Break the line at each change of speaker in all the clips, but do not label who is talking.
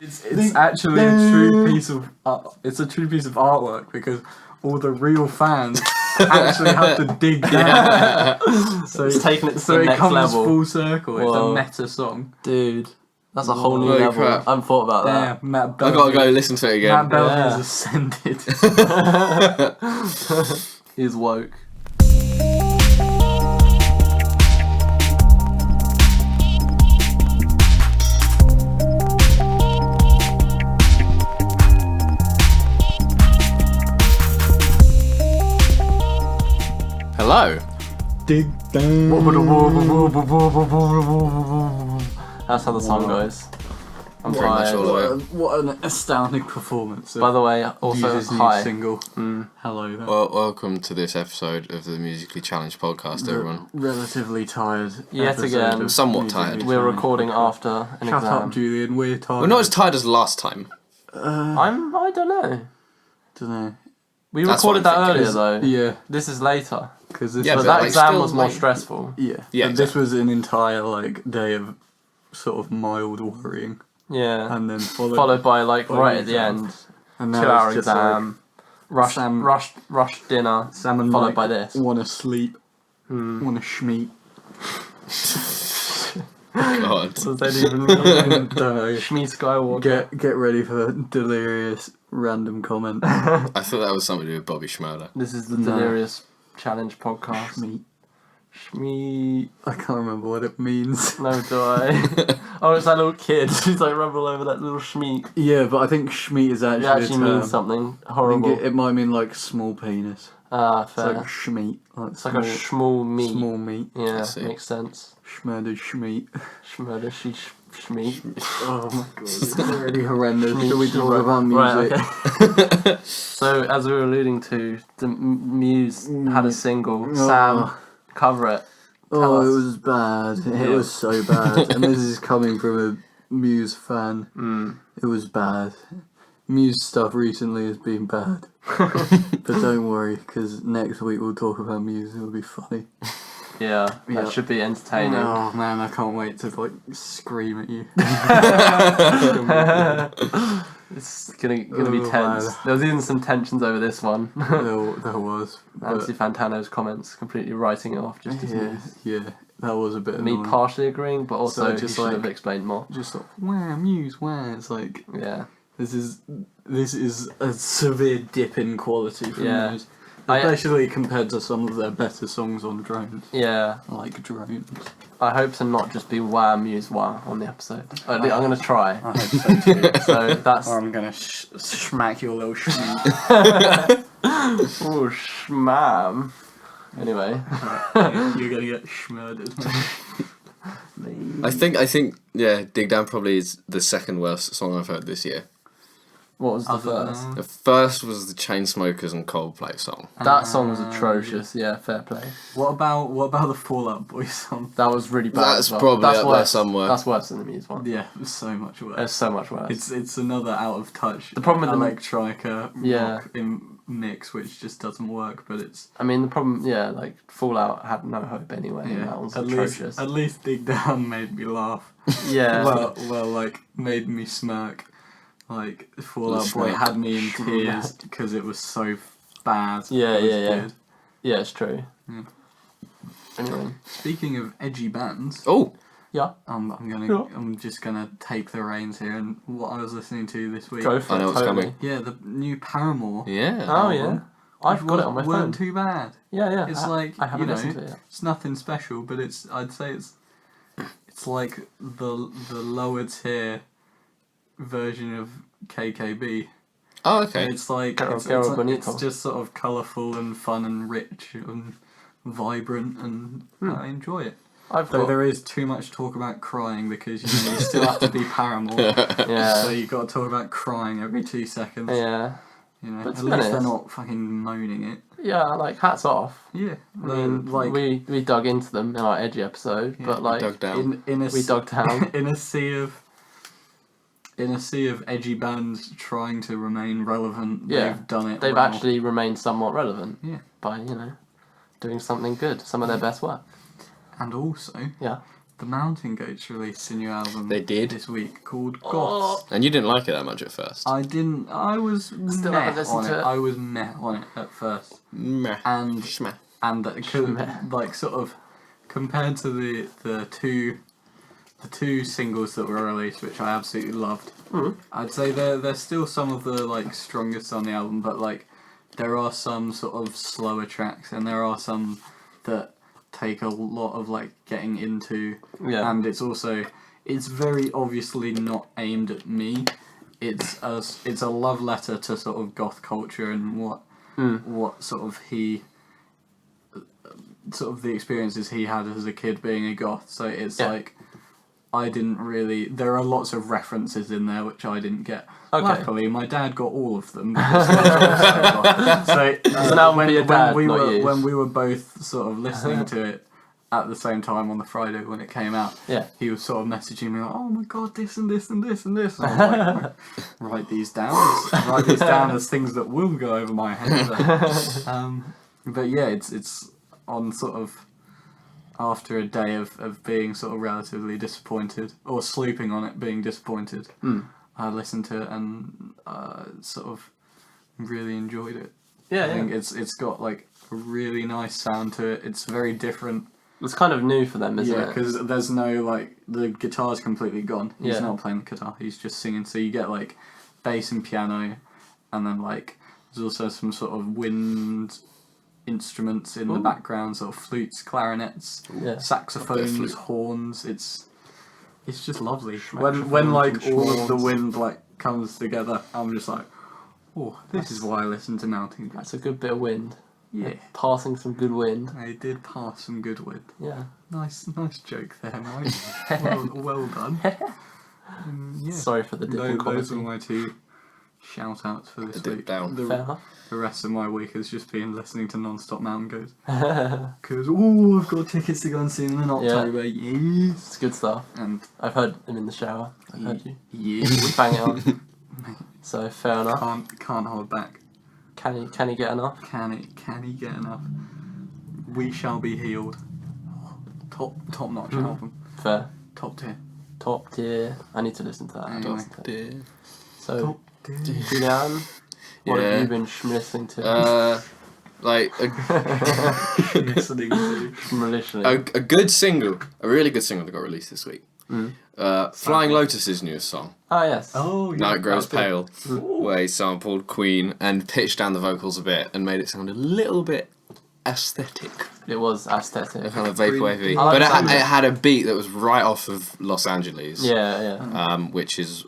It's actually a true piece of artwork because all the real fans actually have to dig down. So
it's taken it to the
it
next
comes
level.
full circle.
Whoa.
It's a meta song.
Dude, that's a whole new
Holy
level.
crap.
I haven't thought about that.
Yeah, Matt
I
Bellamy.
gotta go listen to it again.
Matt Bellamy
Yeah.
has ascended.
He's woke.
Hello.
Dig down.
That's how the song goes. I'm
Pretty much
tired.
all of it.
What an astounding performance.
By the way, also
Muse's new
hi.
single. Hello there.
Well, welcome to this episode of the Musically Challenged podcast, everyone.
Relatively tired.
Yet
episode
again.
of
Somewhat
Musically
tired.
We're
Challenged
recording
podcast.
after an
Shut
exam.
up, Julian. We're tired.
We're not as tired as last time.
I don't know.
Dunno.
We
That's
recorded
what I'm
that
thinking.
earlier though.
Yeah,
This is later.
because this
Yeah,
But
was,
that
like,
exam
still,
was more
like-
stressful.
yeah,
Yeah,
and this was an entire day of sort of mild worrying,
Yeah.
and then
Followed by right at the
exam.
end,
and
2
now
hour
it's just
exam, rush dinner,
like, Sam and
followed
Mike
by this.
want to sleep, want to schmeat.
God.
Does that even mean?
Don't know.
Shmi Skywalker.
Get ready for delirious random comment.
I thought that was something to do with Bobby Schmoeder.
This is the
No.
Delirious Challenge podcast.
Schmeat.
Shmi.
I can't remember what it means.
No, do I? Oh, it's that little kid. He's like rumble over that little Shmi.
Yeah, but I think schmeat is
It
actually,
actually
a term.
means something
I think
horrible.
it might mean like small penis.
Ah,
It's
fair.
like schmeat. Like
It's like a small meat.
small meat.
Yeah,
I see.
makes sense.
Schmurdered schmeat.
Shmurder, Shmi.
Oh my god, it's already horrendous.
Schmeat.
Should we talk about music?
Right, okay. So, as we were alluding to, the Muse had a single. Sam, cover it. Tell
Oh,
us.
it was bad. It
Yeah.
was so bad. And this is coming from a Muse fan. It was bad. Muse stuff recently has been bad. But don't worry, because next week we'll talk about Muse. It'll be funny.
Yeah,
Yeah.
that should be entertaining.
Oh man, I can't wait to like scream at you.
It's gonna be
Oh,
tense.
man.
There was even some tensions over this one.
there was. But
Nancy Fantano's comments completely writing it off just as
yeah, that was a bit
me
annoying.
partially agreeing, but also
So
he
just
should have
like-
explained more.
Just like, wow, Muse, wow. It's like,
Yeah.
this is a severe dip in quality from
Yeah.
Muse.
I-
Especially compared to some of their better songs on Drones.
Yeah.
Like Drones.
I hope to not just be wah Muse wah on the episode. I'm gonna try.
I hope so too.
So that's
Or I'm gonna smack your little shit.
oh shmam. Anyway.
You're gonna get schmurdered.
I think, yeah, Dig Down probably is the second worst song I've heard this year.
What was the
Other than
first?
The first was the Chainsmokers and Coldplay song.
That song was atrocious. Yeah, fair play.
What about the Fall Out Boy song?
That was really bad.
That's
as well.
probably
That's
up there
worse.
somewhere.
That's worse than the Muse one.
Yeah, it was so much worse.
It's so much worse.
It's another out of touch.
The problem with the-
electronica
Yeah.
rock in mix, which just doesn't work. But it's
I mean, the problem, like Fallout had no hope anyway. And that was atrocious.
at least Dig Down made me laugh.
Yeah.
well, like made me smirk. Like Fall Out Boy
Smirk.
had me in tears because it was so bad.
Yeah,
It was
yeah.
good.
Yeah, it's true.
Yeah.
Anyway.
Speaking of edgy bands,
Oh,
Yeah.
I'm just gonna take the reins here and what I was listening to this week.
Go for
I
it.
know what's
totally.
coming.
Yeah, the new Paramore.
yeah.
Oh, yeah.
album,
I've
which
got it on my phone.
weren't too bad.
Yeah.
It's
I
like,
haven't
you
listened
know,
to it yet.
it's nothing special, but I'd say it's like the lower tier version of KKB.
Oh, okay.
And it's like
Caro
it's
Bonito.
just sort of colourful and fun and rich and vibrant, and I enjoy it.
I've
Though
got.
there is too much talk about crying because you still have to be Paramore. So
Yeah.
you've got to talk about crying every 2 seconds.
Yeah.
You know,
But
at
to be
least they're
honest-
not fucking moaning it.
Yeah, like, hats off.
Yeah,
I mean,
like
we dug into them in our edgy episode,
Yeah,
but
we
like,
Dug down.
in a
we dug down.
in a sea of edgy bands trying to remain relevant.
Yeah,
They've done it.
They've
well.
actually remained somewhat relevant
Yeah.
by, doing something good, some of their best work.
And also,
Yeah.
The Mountain Goats released a new album.
They did?
This week called Goths.
And you didn't like it that much at first.
I didn't. I was
Still
meh
haven't listened
on
to it.
I was meh on it at first.
Meh.
And
Shmeh.
and like sort of compared to the two singles that were released, which I absolutely loved. I'd say they're still some of the like strongest on the album, but like there are some sort of slower tracks, and there are some that take a lot of like getting into, and it's very obviously not aimed at me. It's a love letter to sort of goth culture and what sort of the experiences he had as a kid being a goth. So it's like I didn't really. There are lots of references in there which I didn't get.
Okay.
Luckily, my dad got all of them. Because he was also goth. So
It's an album for your dad, not you.
when we were both sort of listening to it at the same time on the Friday when it came out, he was sort of messaging me like, "Oh my god, this and this and this and this." And I was like, write these down. Write these down as things that will go over my head. But yeah, it's on sort of after a day of being sort of relatively disappointed or sleeping on it, being disappointed. I listened to it and sort of really enjoyed it. I think it's got like a really nice sound to it. It's very different.
It's kind of new for them, isn't it?
Yeah, because there's no like the guitar's completely gone. He's not playing the guitar. He's just singing. So you get like bass and piano, and then like there's also some sort of wind instruments in the background, sort of flutes, clarinets, saxophones, horns. It's just lovely. When like all of the wind like comes together, I'm just like, oh, this is why I listen to Mountain Goats.
That's a good bit of wind.
Yeah.
Passing some good wind.
I did pass some good wind.
Yeah.
Nice joke there, Mike. well done.
Sorry for the dip in quality.
Those were my two shout outs for this week.
Down.
Fair enough.
The rest of my week has just been listening to non-stop Mountain Goats. Because, I've got tickets to go and see them in October. Yes.
It's good stuff.
And
I've heard them in the shower. I've heard you.
Yeah.
Bang it on. So, fair enough.
Can't hold back.
Can he get enough?
Can he get enough? We Shall Be Healed. Top notch album.
Fair.
Top tier.
Top tier. I need to listen to that.
Anyway.
Top tier.
So,
Top tier.
Julian, what have you been listening to?
Like
Listening to.
a good single, a really good single that got released this week. Flying Lotus's newest song,
Oh, yes.
Oh, yeah.
Night Grows
That's
Pale, where he sampled Queen and pitched down the vocals a bit and made it sound a little bit aesthetic,
It was aesthetic.
kind of vaporwavey.
I like
But
that.
it had a beat that was right off of Los Angeles,
Yeah.
which has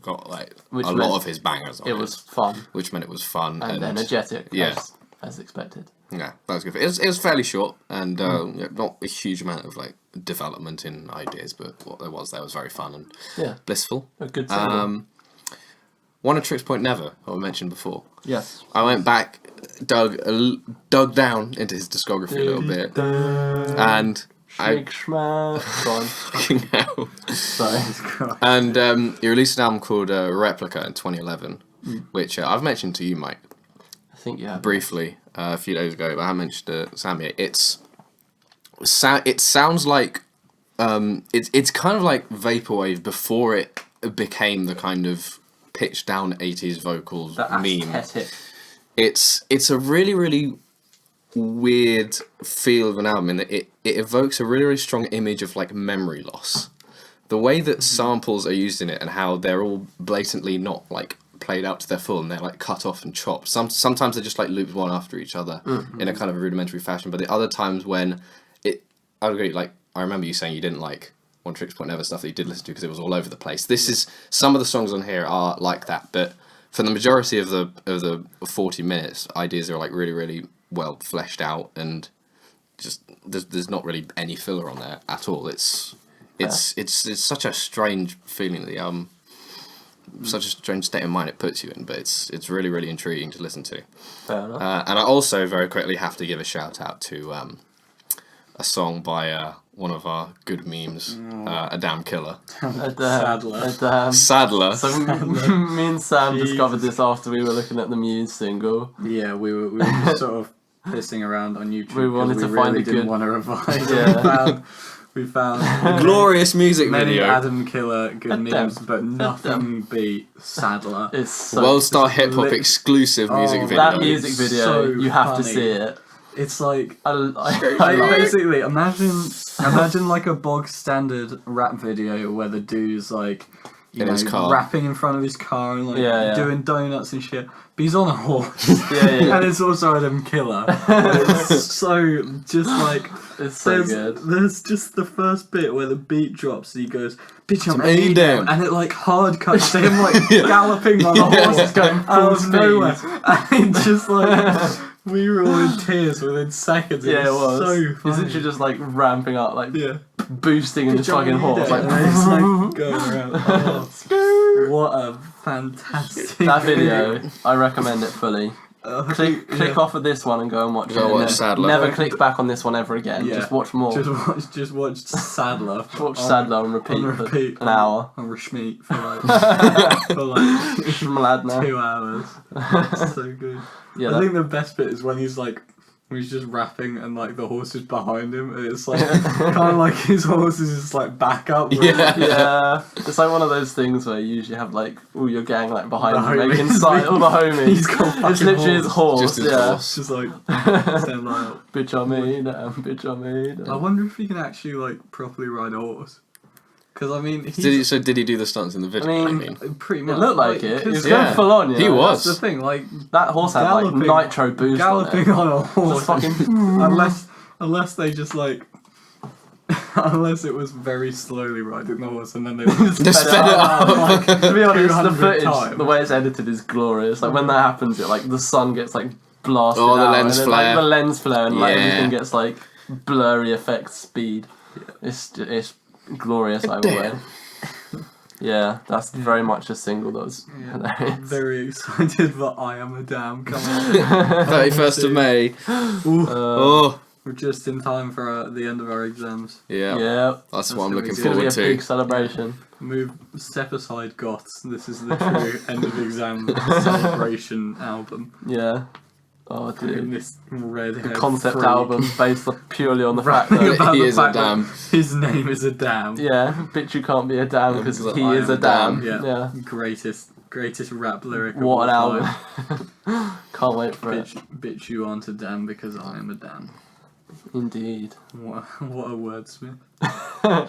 got like
Which
a
meant
lot of his bangers on it.
It was fun
which meant it was fun
and energetic,
yeah.
as expected.
Yeah, that was good. It was fairly short and not a huge amount of like development in ideas, but what there was very fun and blissful.
A good single.
One of Tricks Point Never, I mentioned before.
Yes.
I went back, dug down into his discography a little bit, and
Shake Shma. Go on.
fucking hell.
Sorry.
And he released an album called Replica in 2011, which I've mentioned to you, Mike,
I think you have.
briefly a few days ago, but I mentioned to Sam yet. It sounds like it's kind of like vaporwave before it became the kind of pitched down 80s vocals
The
meme.
aesthetic.
It's a really, really weird feel of an album in that it evokes a really, really strong image of like memory loss. The way that samples are used in it and how they're all blatantly not like played out to their full and they're like cut off and chopped. Sometimes they're just like looped one after each other in a kind of rudimentary fashion, but the other times when I would agree, like I remember you saying you didn't like One Tricks Point Never stuff that you did listen to because it was all over the place. This is some of the songs on here are like that, but for the majority of the 40 minutes, ideas are like really, really well fleshed out and just there's not really any filler on there at all. It's such a strange feeling that the album, such a strange state of mind it puts you in, but it's really, really intriguing to listen to.
Fair enough.
And I also very quickly have to give a shout out to a song by one of our good memes, A Damn Killer. Sadler.
So me and Sam discovered this after we were looking at the Muse single.
Yeah, we were just sort of pissing around on YouTube.
We wanted to find a
didn't
good-
want to revise
Yeah.
a band We found
Glorious music
many
video.
Adam Killer good memes, but nothing beat Sldr.
It's so
World Star
just
Hip Hop
lit-
exclusive music
Oh,
video.
that music video.
So
you have to
funny.
see it.
It's like
I
like,
love it.
basically imagine like a bog standard rap video where the dude's like
In his car.
rapping in front of his car and like
Yeah.
doing donuts and shit. But he's on a horse.
Yeah.
And it's also Adam Killer. And it's so just like
It's so good.
there's just the first bit where the beat drops and he goes, "Bitch, I'm
me
Adam,"
damn.
and it like hard cuts to him like galloping on a horse,
It's going
out
full
of
speed.
nowhere, and it's just like we were all in tears within seconds.
Yeah, it was.
so
He's
funny.
literally just like ramping up, like
Yeah.
boosting in his
Bitch, I'm
fucking horse.
Adam,
Like,
and it's like going around. Oh, what a fantastic
that video, I recommend it fully. Click
yeah.
off of this one and go and watch
Go
it.
watch
and then
Sldr.
never click back on this one ever again.
Yeah.
Just watch more.
Just watch Sldr.
Watch Sldr and repeat, for an hour.
On Shmt for like
Schmladner.
2 hours. It's so good.
Yeah,
I
that-
think the best bit is when he's just rapping and like the horse is behind him and it's like kind of like his horse is just like back up.
Yeah.
yeah, it's like one of those things where you usually have like all your gang like behind
The
you making
homies.
sight, all the homies.
He's got a
It's
fucking
literally his horse.
Just his
yeah.
horse.
Just like stand like
Bitch on me, damn, bitch on me.
I wonder if he can actually like properly ride a horse. Because I mean,
Did he do the stunts in the video?
I mean,
pretty
It
much
looked like it. It
'cause
was
Yeah.
going full on. You
He
know?
was.
That's the thing, like
That horse had like nitro boost
galloping
on it.
on a horse.
Just fucking.
unless they just like, unless it was very slowly riding the horse and then they just
Just sped it up.
like,
To be honest, the
200
footage,
times.
the way it's edited is glorious. Like when that happens, it like the sun gets like blasted
Oh, the
out,
lens
and then, like,
flare.
the lens flare, and like
Yeah.
everything gets like blurry effect speed. It's glorious either way. Yeah, that's very much a single that was hilarious.
Very excited for I Am a Damn. Come on.
31st of May. Oh,
We're just in time for the end of our exams.
yeah.
Yeah,
That's what I'm
gonna
looking
be
it's gonna be
forward
a big
to.
celebration.
Step aside goths. This is the true end of exam celebration album.
Yeah. Oh,
In
dude.
this red
The concept album based purely on the fact
Rapping
that
about
He
the
is a
fact that
damn.
his name is a damn.
yeah, bitch, you can't be a damn because
Because
he
I
is
am
a damn.
Yeah.
Yeah.
Greatest rap lyric.
What an
of all
album!
time.
Can't wait for it.
Bitch, you aren't a damn because I am a damn.
Indeed.
What a wordsmith.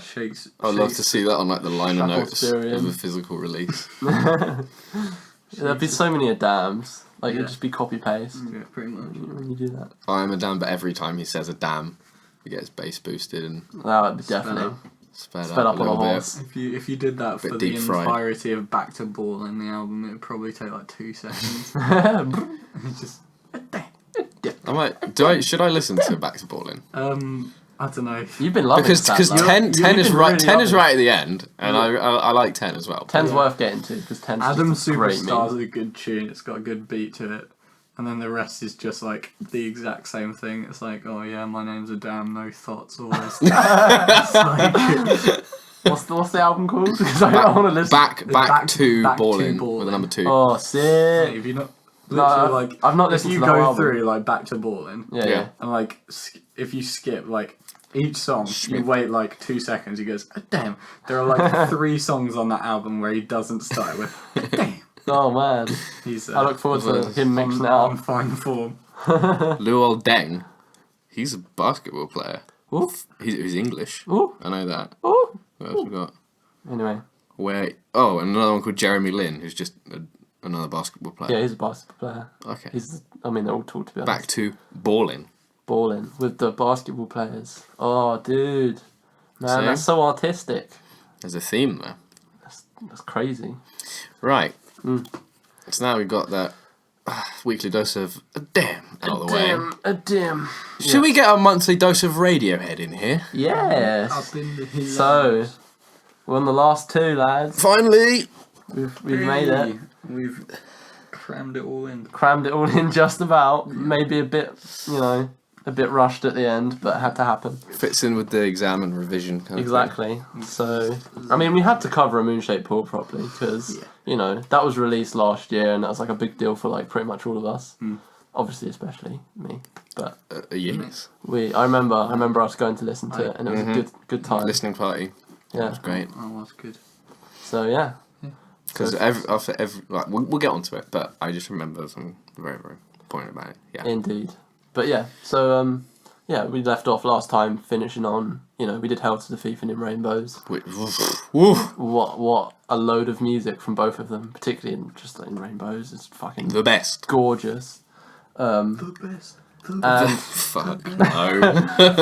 Shakes.
I'd love to see that on like the liner notes of
Shakespearean.
a physical release.
There'd be so many dams. Like
Yeah.
it'd just be copy paste
Yeah, pretty much.
when you do that.
I am a damn, but every time he says a damn, he gets bass boosted and
That would be definitely
sped
sped up
a
on a
little bit.
horse.
If you did that
Bit
for the
deep fried.
entirety of Back to Ball in the album, it would probably take like 2 seconds. It's just
I might. Should I listen to Back to Ballin'?
I don't know.
You've been loving
Because
that, though.
10
You've
is
been
right.
really
10 is
loving
right at the end, and I like 10 as well.
10's worth getting to because 10's
Adam
just a great
Superstar's
meme.
a good tune. It's got a good beat to it. And then the rest is just like the exact same thing. It's like, oh yeah, my name's a damn, no thoughts, all this. It's like,
What's the album called? Because I want to listen.
Back to
Back to
Ballin'
Ballin'.
with a number 2.
Oh, sick.
if you not
No,
literally like,
I've not
if
listened
you
to the whole
go
album.
through like Back to Ballin',
Yeah,
Yeah.
yeah.
and like if you skip like each song, you
Schmidt.
wait like 2 seconds. He goes, oh, damn. There are like 3 songs on that album where he doesn't start with, damn.
Oh man,
He's
I look forward to
Well,
him mixing it
on
up.
fine form.
Luol Deng, he's a basketball player.
Ooh,
He's English.
ooh,
I know that.
ooh.
What else we got?
Anyway,
And another one called Jeremy Lin, who's just another basketball player.
yeah, he's a basketball player.
Okay.
I mean, they're all tall to be honest.
Back to Ballin'.
Balling with the basketball players. Oh, dude, man,
See?
that's so artistic.
There's a theme there.
That's crazy.
Right. So now we've got that weekly dose of damn out of the way.
A dim.
Should we get our monthly dose of Radiohead in here?
Yes.
Up in the hills.
So, we're on the last 2, lads.
Finally!
We've made it.
We've crammed it all in.
Crammed it all in just about. Maybe a bit, a bit rushed at the end, but it had to happen.
Fits in with the exam and revision kind of
Exactly. So, I mean, we had to cover a Moonshaped Pool properly because, that was released last year and that was like a big deal for like pretty much all of us. obviously especially me. But
Yes.
I remember us going to listen to it, and it was a good time.
Listening party.
Yeah,
It was great.
Oh, that's good.
So yeah.
Because after every like we'll get onto it, but I just remember something very very poignant about it. Yeah.
Indeed. But yeah, so we left off last time finishing on, we did Hell to the Thief and In Rainbows. What a load of music from both of them, particularly in Rainbows. It's fucking
The best.
gorgeous.
The best.
And
Fuck no.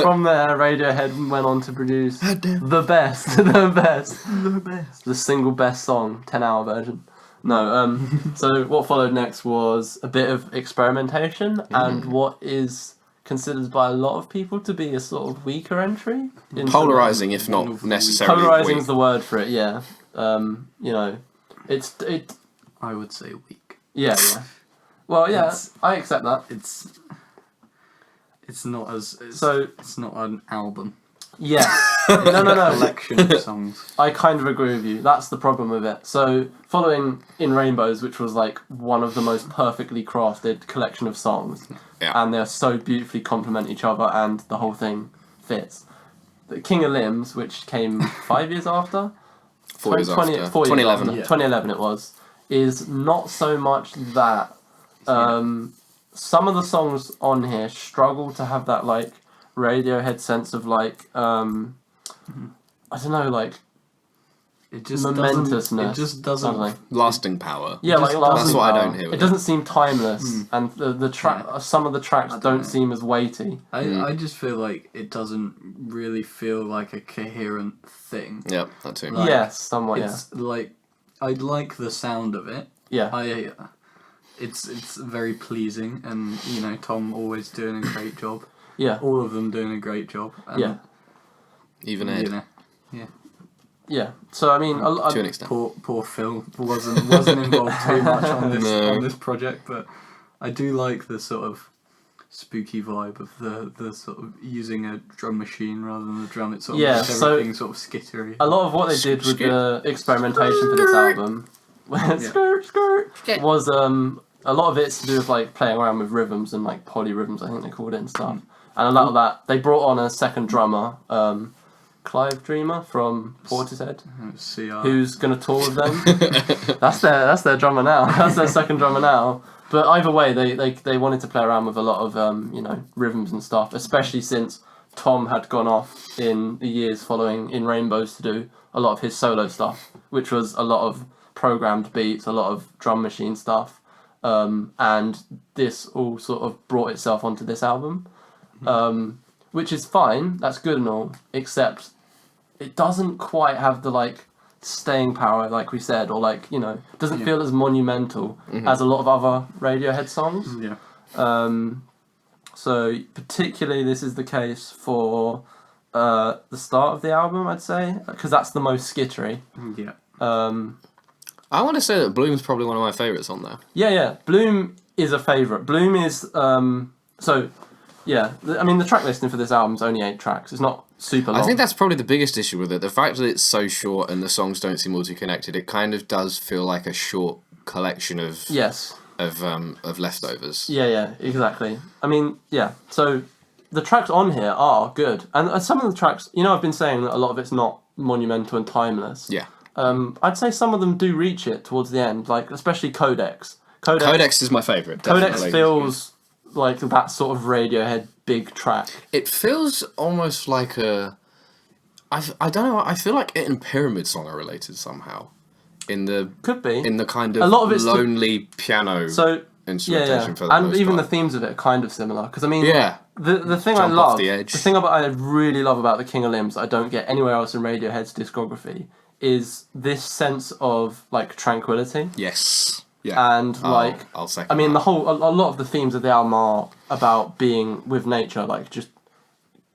from there, Radiohead went on to produce the best, the single best song, 10-hour version. No, so what followed next was a bit of experimentation and what is considered by a lot of people to be a sort of weaker entry.
Polarizing, if not necessarily
Polarizing is
weak.
the word for it, yeah. It.
I would say weak.
Yeah. Well, yeah, I accept that.
It's not as
So
it's not an album.
yeah, no.
Collection of songs.
I kind of agree with you. That's the problem with it. So, following In Rainbows, which was like one of the most perfectly crafted collection of songs, and they're so beautifully complement each other, and the whole thing fits. The King of Limbs, which came 5 years after,
4 years after.
2011.
2011.
2011 it was, is not so much that. Some of the songs on here struggle to have that like Radiohead sense of like I don't know, like
It just
momentousness.
It just doesn't.
Something.
Lasting power.
Yeah, like
That's what I
power.
don't hear.
It
With
doesn't seem timeless, and the track.
Yeah.
Some of the tracks don't
know.
seem as weighty.
I just feel like it doesn't really feel like a coherent thing.
Yep, that too.
Like,
Yes, somewhat. Yeah.
It's like I like the sound of it.
Yeah.
It's very pleasing, and Tom always doing a great job.
Yeah.
All of them doing a great job. And,
Yeah.
Even Ed.
Yeah. So I mean,
To an extent.
Poor Phil wasn't involved too much on this
No.
on this project, but I do like the sort of spooky vibe of the sort of using a drum machine rather than the drum. It's sort of makes
so
everything sort of skittery.
a lot of what they did with the experimentation for this album, was a lot of it's to do with like playing around with rhythms and like polyrhythms, I think they called it, and stuff. And a lot of that, they brought on a second drummer, Clive Dreamer from Portishead, who's going to tour with them. That's their drummer now. That's their second drummer now. But either way, they wanted to play around with a lot of rhythms and stuff, especially since Tom had gone off in the years following In Rainbows to do a lot of his solo stuff, which was a lot of programmed beats, a lot of drum machine stuff, and this all sort of brought itself onto this album, which is fine, that's good and all, except it doesn't quite have the like staying power, like we said, or like doesn't feel as monumental as a lot of other Radiohead songs. So particularly this is the case for the start of the album, I'd say, because that's the most skittery.
I want to say that Bloom's probably one of my favourites on there.
Yeah. Bloom is a favourite. Bloom is the track listing for this album is only 8 tracks. It's not super long.
I think that's probably the biggest issue with it. The fact that it's so short and the songs don't seem multi-connected, it kind of does feel like a short collection of of leftovers.
Yeah, exactly. I mean, yeah. So the tracks on here are good, and some of the tracks, I've been saying that a lot of it's not monumental and timeless.
Yeah.
I'd say some of them do reach it towards the end, like especially Codex.
Codex is my favourite.
Codex
definitely.
feels like that sort of Radiohead big track.
It feels almost like a... I don't know, I feel like it and Pyramid Song are related somehow.
Could be.
In the kind of
a lot of it's
lonely piano instrumentation for the
and
most
even
part.
the themes of it are kind of similar. Because I mean, the thing
Jump
I
off
love,
the edge.
the thing I really love about the King of Limbs that I don't get anywhere else in Radiohead's discography is this sense of like tranquility.
Yes. Yeah.
And
I'll second
I mean,
that.
a lot of the themes of the album are about being with nature, like just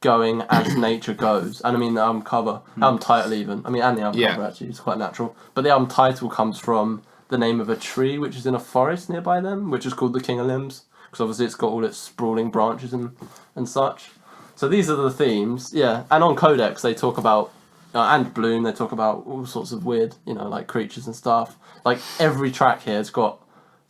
going as nature goes. And I mean, the album cover, album title even. I mean, and the album cover actually is quite natural. But the album title comes from the name of a tree which is in a forest nearby them, which is called the King of Limbs, because obviously it's got all its sprawling branches and such. So these are the themes, yeah. And on Codex they talk about, and Bloom, they talk about all sorts of weird, like creatures and stuff. Like every track here has got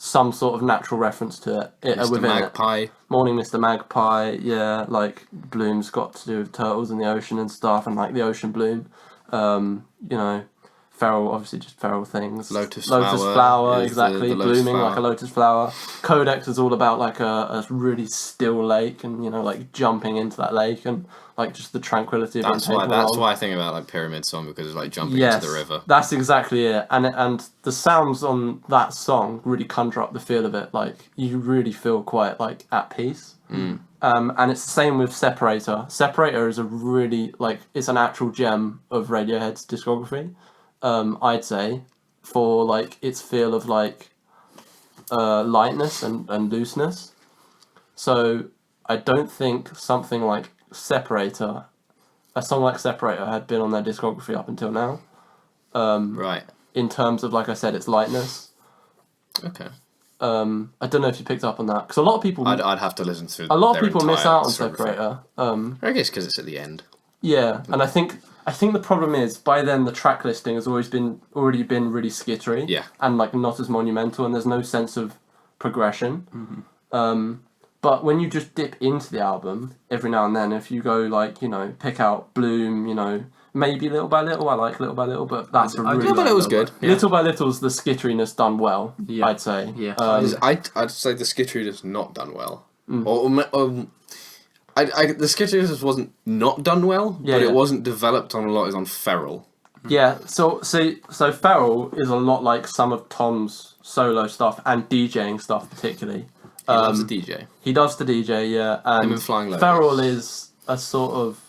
some sort of natural reference to it
Mr.
within
Magpie.
it. Morning, Mr. Magpie. Yeah, like Bloom's got to do with turtles in the ocean and stuff, and like the ocean bloom. You know, feral, obviously just feral things.
Lotus
flower,
is
exactly,
the lotus
blooming
flower.
like a lotus flower. Codex is all about like a really still lake, and you know, like jumping into that lake and like just the tranquility of
That's
being
why.
taken
That's
along.
why I think about like Pyramid Song, because it's like jumping
Yes,
into the river.
that's exactly it. And the sounds on that song really conjure up the feel of it. Like you really feel quite like at peace. And it's the same with Separator. Separator is a really like it's an actual gem of Radiohead's discography. I'd say for like its feel of like lightness and looseness. So I don't think something like Separator. A song like Separator had been on their discography up until now.
Right.
In terms of, like I said, its lightness.
Okay.
I don't know if you picked up on that because a lot of people.
I'd have to listen to.
A lot of
their
people miss
entire
out on
discography.
Separator.
I guess because it's at the end.
Yeah, and I think the problem is by then the track listing has already been really skittery.
Yeah.
And like not as monumental, and there's no sense of progression.
Mm-hmm.
But when you just dip into the album every now and then, if you go like, you know, pick out Bloom, you know, maybe Little by Little, I like Little by Little, but that's a really...
Little by Little's good.
Yeah.
Little by Little's the skitteriness done well,
Yeah.
I'd say.
Yeah.
I'd say the skittery not done well. The skittery wasn't not done well,
Yeah,
but
yeah.
it wasn't developed on a lot as on Feral.
Yeah, so Feral is a lot like some of Tom's solo stuff and DJing stuff particularly.
He loves a DJ.
He does the DJ, yeah, and
and Flying Lotus.
Feral is a sort of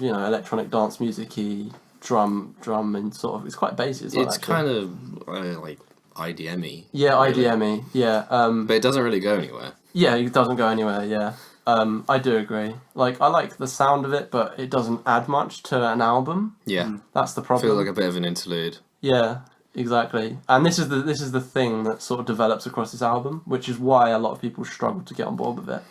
electronic dance music-y drum and sort of it's quite bassy as well.
It's
actually.
kind of like IDM-y.
Yeah,
really.
IDM-y, yeah.
But it doesn't really go anywhere.
Yeah, it doesn't go anywhere, yeah. I do agree. Like, I like the sound of it, but it doesn't add much to an album.
Yeah.
That's the problem.
Feels like a bit of an interlude.
Yeah, exactly. And this is the thing that sort of develops across this album, which is why a lot of people struggle to get on board with it.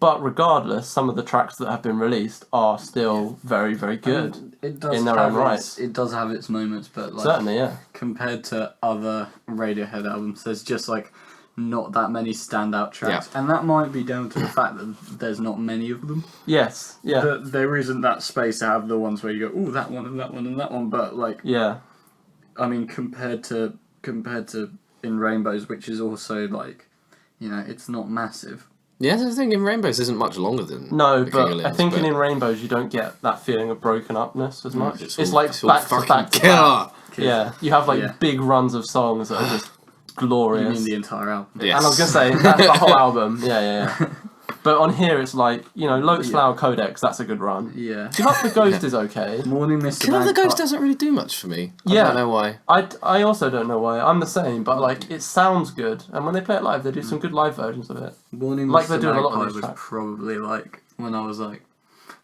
But regardless, some of the tracks that have been released are still very, very good.
I mean, it does
in their
have
own right.
It does have its moments, but like
Certainly, yeah.
compared to other Radiohead albums, there's just like not that many standout tracks, and that might be down to the fact that there's not many of them.
Yes, yeah.
There isn't that space to have the ones where you go, oh, that one and that one and that one. But like,
Yeah.
I mean, compared to In Rainbows, which is also like, you know, it's not massive.
Yeah, the thing in Rainbows isn't much longer than
No,
the King of
but I
Limbs,
think
but
in Rainbows you don't get that feeling of broken upness as much.
it's
It's
all-
like
it's all
back to
fucking
back to
killer.
back. Yeah, you have like
Yeah.
big runs of songs that are just
You
glorious.
mean the entire album?
Yes.
And I was gonna say that's the whole album. Yeah. But on here it's like, you know, Lotus Flower Codex. That's a good run.
Yeah.
Give Up the Ghost is okay.
Morning, Mr.
Kill the
Magpie.
Ghost doesn't really do much for me.
Yeah.
I don't know why.
I also don't know why. I'm the same, but like it sounds good, and when they play it live, they do some good live versions of it.
Morning,
Like
Mr.
they do in a lot of
Magpie
these
was
tracks.
probably like when I was like,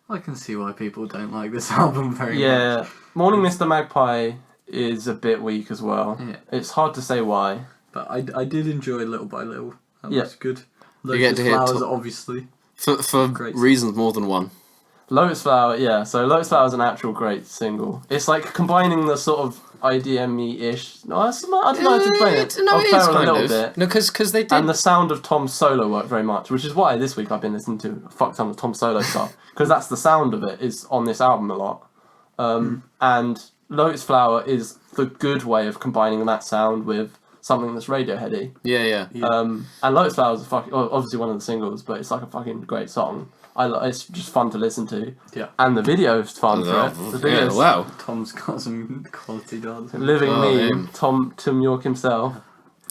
I can see why people don't like this album very much.
Yeah, Morning Mr. Magpie is a bit weak as well.
Yeah.
It's hard to say why.
But I did enjoy Little by Little. That
Yeah.
was good.
You get to hear
Flowers,
Tom-
obviously.
For
Great.
reasons more than one.
Lotus Flower, yeah. So Lotus Flower is an actual great single. It's like combining the sort of IDM-y-ish. No, I don't know how to explain it.
No,
of
it is
Feral a
kind
little
of.
bit.
No, because they did.
And the sound of Tom's solo work very much, which is why this week I've been listening to a fuck ton of Tom solo stuff, because that's the sound of it is on this album a lot. And Lotus Flower is the good way of combining that sound with something that's Radioheady.
Yeah.
And Lotus Flower is obviously one of the singles, but it's like a fucking great song. It's just fun to listen to.
Yeah.
And the video is fun for it. The
Yeah,
video's
wow.
Tom's got some quality dancing.
Living
Oh,
Meme,
him.
Tim York himself.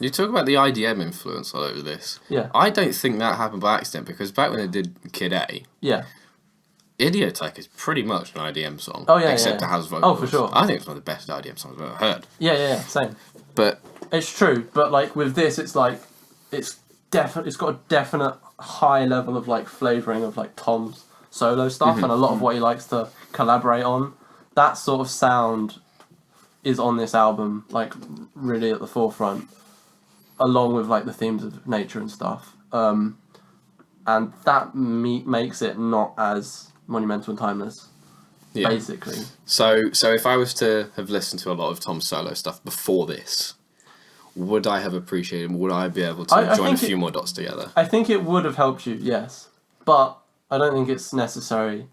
You talk about the IDM influence all over this.
Yeah.
I don't think that happened by accident, because back when they did Kid A,
Yeah.
Idiotech is pretty much an IDM song.
Oh, yeah,
Except
yeah.
it has vocals.
Oh, for sure.
I think it's one of the best IDM songs I've ever heard.
Yeah, same.
But
It's true, but like with this, it's like it's got a definite high level of like flavouring of like Tom's solo stuff, and a lot of what he likes to collaborate on. That sort of sound is on this album, like really at the forefront, along with like the themes of nature and stuff. And that makes it not as monumental and timeless.
yeah.
Basically,
So if I was to have listened to a lot of Tom's solo stuff before this, would I have appreciated? Would I be able to join a few more dots together?
I think it would have helped you, yes, but I don't think it's necessary.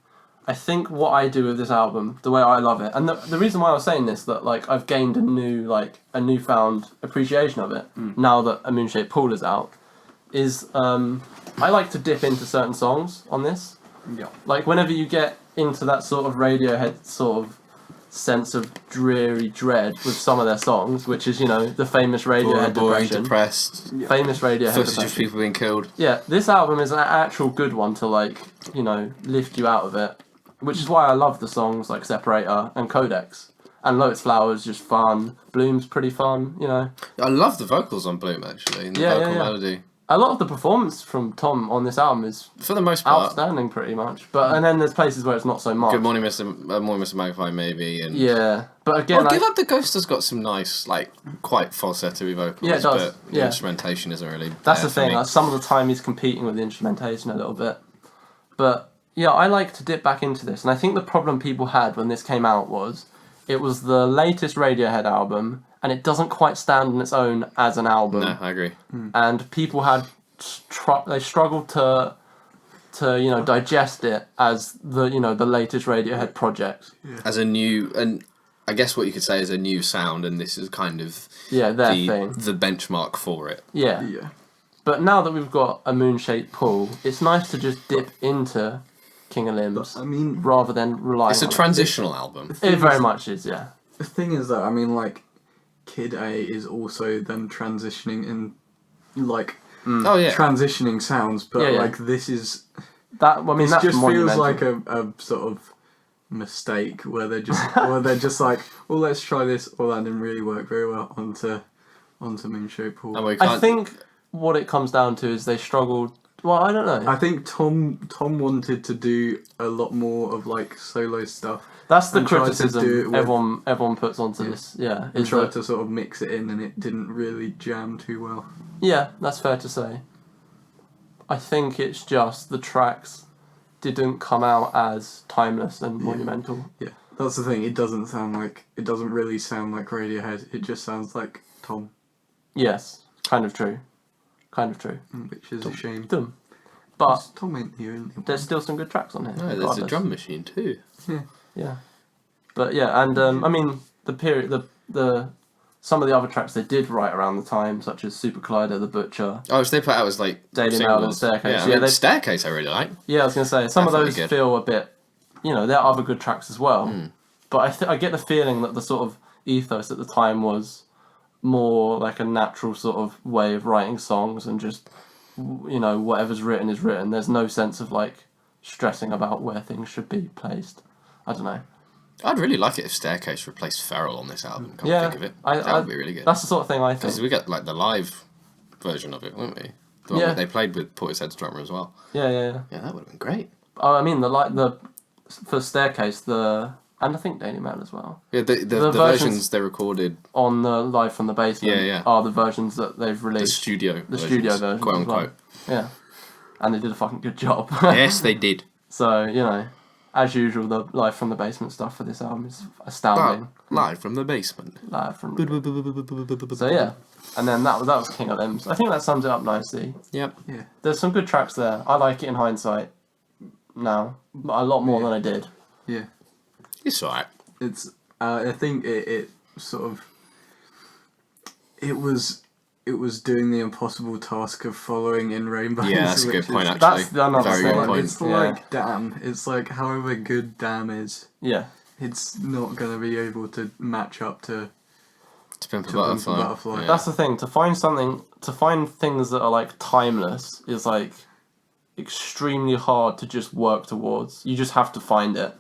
I think what I do with this album, the way I love it, and the reason why I was saying this, that like I've gained a newfound appreciation of it now that A Moonshaped Pool is out, is I like to dip into certain songs on this.
Yeah.
Like whenever you get into that sort of Radiohead sort of sense of dreary dread with some of their songs, which is, you know, the famous Radiohead
boring,
depression.
depressed.
Yeah.
Famous Radiohead
Footage
depression.
of people being killed.
Yeah, this album is an actual good one to, like, you know, lift you out of it. Which is why I love the songs like Separator and Codex. And Lotus Flower's just fun. Bloom's pretty fun, you know.
I love the vocals on Bloom, actually, and the vocal melody.
A lot of the performance from Tom on this album is
For the most part.
outstanding, pretty much. But and then there's places where it's not so much.
Good Morning, Mr. Magpie, maybe. And
Yeah, but again,
Give Up the Ghost has got some nice, like, quite falsetto-y vocals.
Yeah, it does.
But the instrumentation isn't really.
that's
there
the
for
thing.
me.
Like, some of the time he's competing with the instrumentation a little bit. But yeah, I like to dip back into this, and I think the problem people had when this came out was it was the latest Radiohead album, and it doesn't quite stand on its own as an album.
No, I agree.
And people had they struggled to you know digest it as the latest Radiohead project.
As a new, and I guess what you could say is a new sound, and this is kind of
Their thing.
the benchmark for it.
Yeah.
Yeah.
But now that we've got A Moonshaped Pool, it's nice to just dip into King of Limbs,
But, I mean,
rather than relying
It's a
on
transitional album.
it very much is, yeah.
the thing is that, I mean, like, Kid A is also them transitioning in, like,
Oh yeah.
transitioning sounds, but,
Yeah, yeah.
like, this is...
That I mean,
This
that's
just feels
monumental.
like a sort of mistake where they're just like, well, let's try this. Well, that didn't really work very well onto Moonshaped Pool.
And we
I
can't-
think what it comes down to is they struggled. Well, I don't know.
I think Tom wanted to do a lot more of like solo stuff.
That's the
and tried to
criticism
do it with-
everyone puts onto this. Yeah,
And
is
tried
that,
to sort of mix it in, and it didn't really jam too well.
yeah, that's fair to say. I think it's just the tracks didn't come out as timeless and monumental.
Yeah, that's the thing. It doesn't really sound like Radiohead. It just sounds like Tom,
Yes, kind of true.
which is a shame.
Dumb. But
Tom ain't here, isn't he?
there's still some good tracks on here.
No, there's a
regardless.
drum machine too.
Yeah, but yeah, and I mean the some of the other tracks they did write around the time, such as Super Collider, The Butcher.
Oh, so they put out as like
Daily Mail and
singles.
Staircase.
Yeah, I
Yeah,
mean,
they-
Staircase I really like.
Yeah, I was gonna say some of
Definitely
those
good.
feel a bit, there are other good tracks as well. But I get the feeling that the sort of ethos at the time was more like a natural sort of way of writing songs and just whatever's written is written. There's no sense of like stressing about where things should be placed. I don't know.
I'd really like it if Staircase replaced Feral on this album. Come
Yeah,
think of it. That would be really good.
That's the sort of thing I
Because
think.
we got like the live version of it, wouldn't we? The one
Yeah.
that they played with Portishead's drummer as well.
Yeah.
Yeah, that would have been great.
Oh, I mean for Staircase and I think Daily Mail as well.
Yeah, the versions they recorded,
On the Live from the Basement
Yeah.
are the versions that they've
the
released.
studio
Studio
versions,
versions,
quote
as well.
unquote.
Yeah, and they did a fucking good job.
Yes, they did.
So as usual, the Live from the Basement stuff for this album is astounding.
Live from the basement.
Live from. So yeah, and then that was King of Limbs. I think that sums it up nicely.
Yep.
Yeah.
There's some good tracks there. I like it in hindsight now, a lot more than I did.
Yeah.
It's alright.
It's. I think it sort of. It was doing the impossible task of following in rainbows.
Yeah, that's a good
which
point
is-
actually.
That's another
Very
thing.
good point.
It's
Yeah.
like Damn. It's like however good Damn is,
Yeah,
it's not gonna be able to match up to
To Pimp a
To Pimp a
Butterfly.
Butterfly.
Yeah.
that's the thing. To find things that are like timeless is like extremely hard to just work towards. You just have to find it,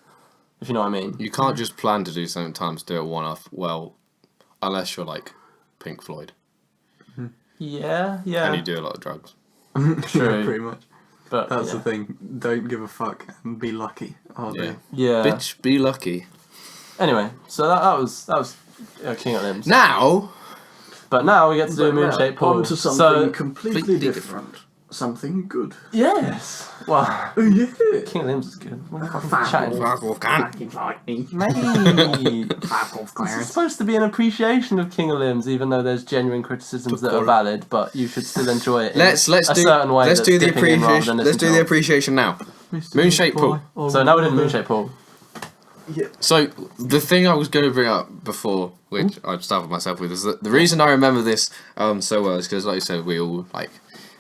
if you know what I mean.
You can't just plan to do something times do it one off. Well, unless you're like Pink Floyd
Yeah,
and you do a lot of drugs.
True.
pretty much.
But
That's
yeah.
the thing. Don't give a fuck and be lucky. Are
Yeah.
they?
Yeah.
Bitch, be lucky.
Anyway, so that was King of Limbs.
Now,
But now we get to do a Moonshaped Pool.
On to something
So
completely
Completely
different. something good.
Yes. Well,
Oh yeah.
King of Limbs is good. What are you fucking
Fuck
chatting?
Fuck off, cunt.
Mate.
Fuck off,
It's
Clarence.
supposed to be an appreciation of King of Limbs, even though there's genuine criticisms that are valid, but you should still enjoy it in
Let's
a certain way.
let's
that's
do the
dipping in rather
appreciation.
than
Let's do the
listening to
appreciation now. Moonshaped pool.
So now we're doing Moonshaped Pool.
So the thing I was going to bring up before, which I'd started myself with, is that the reason I remember this so well is because, like you said, we all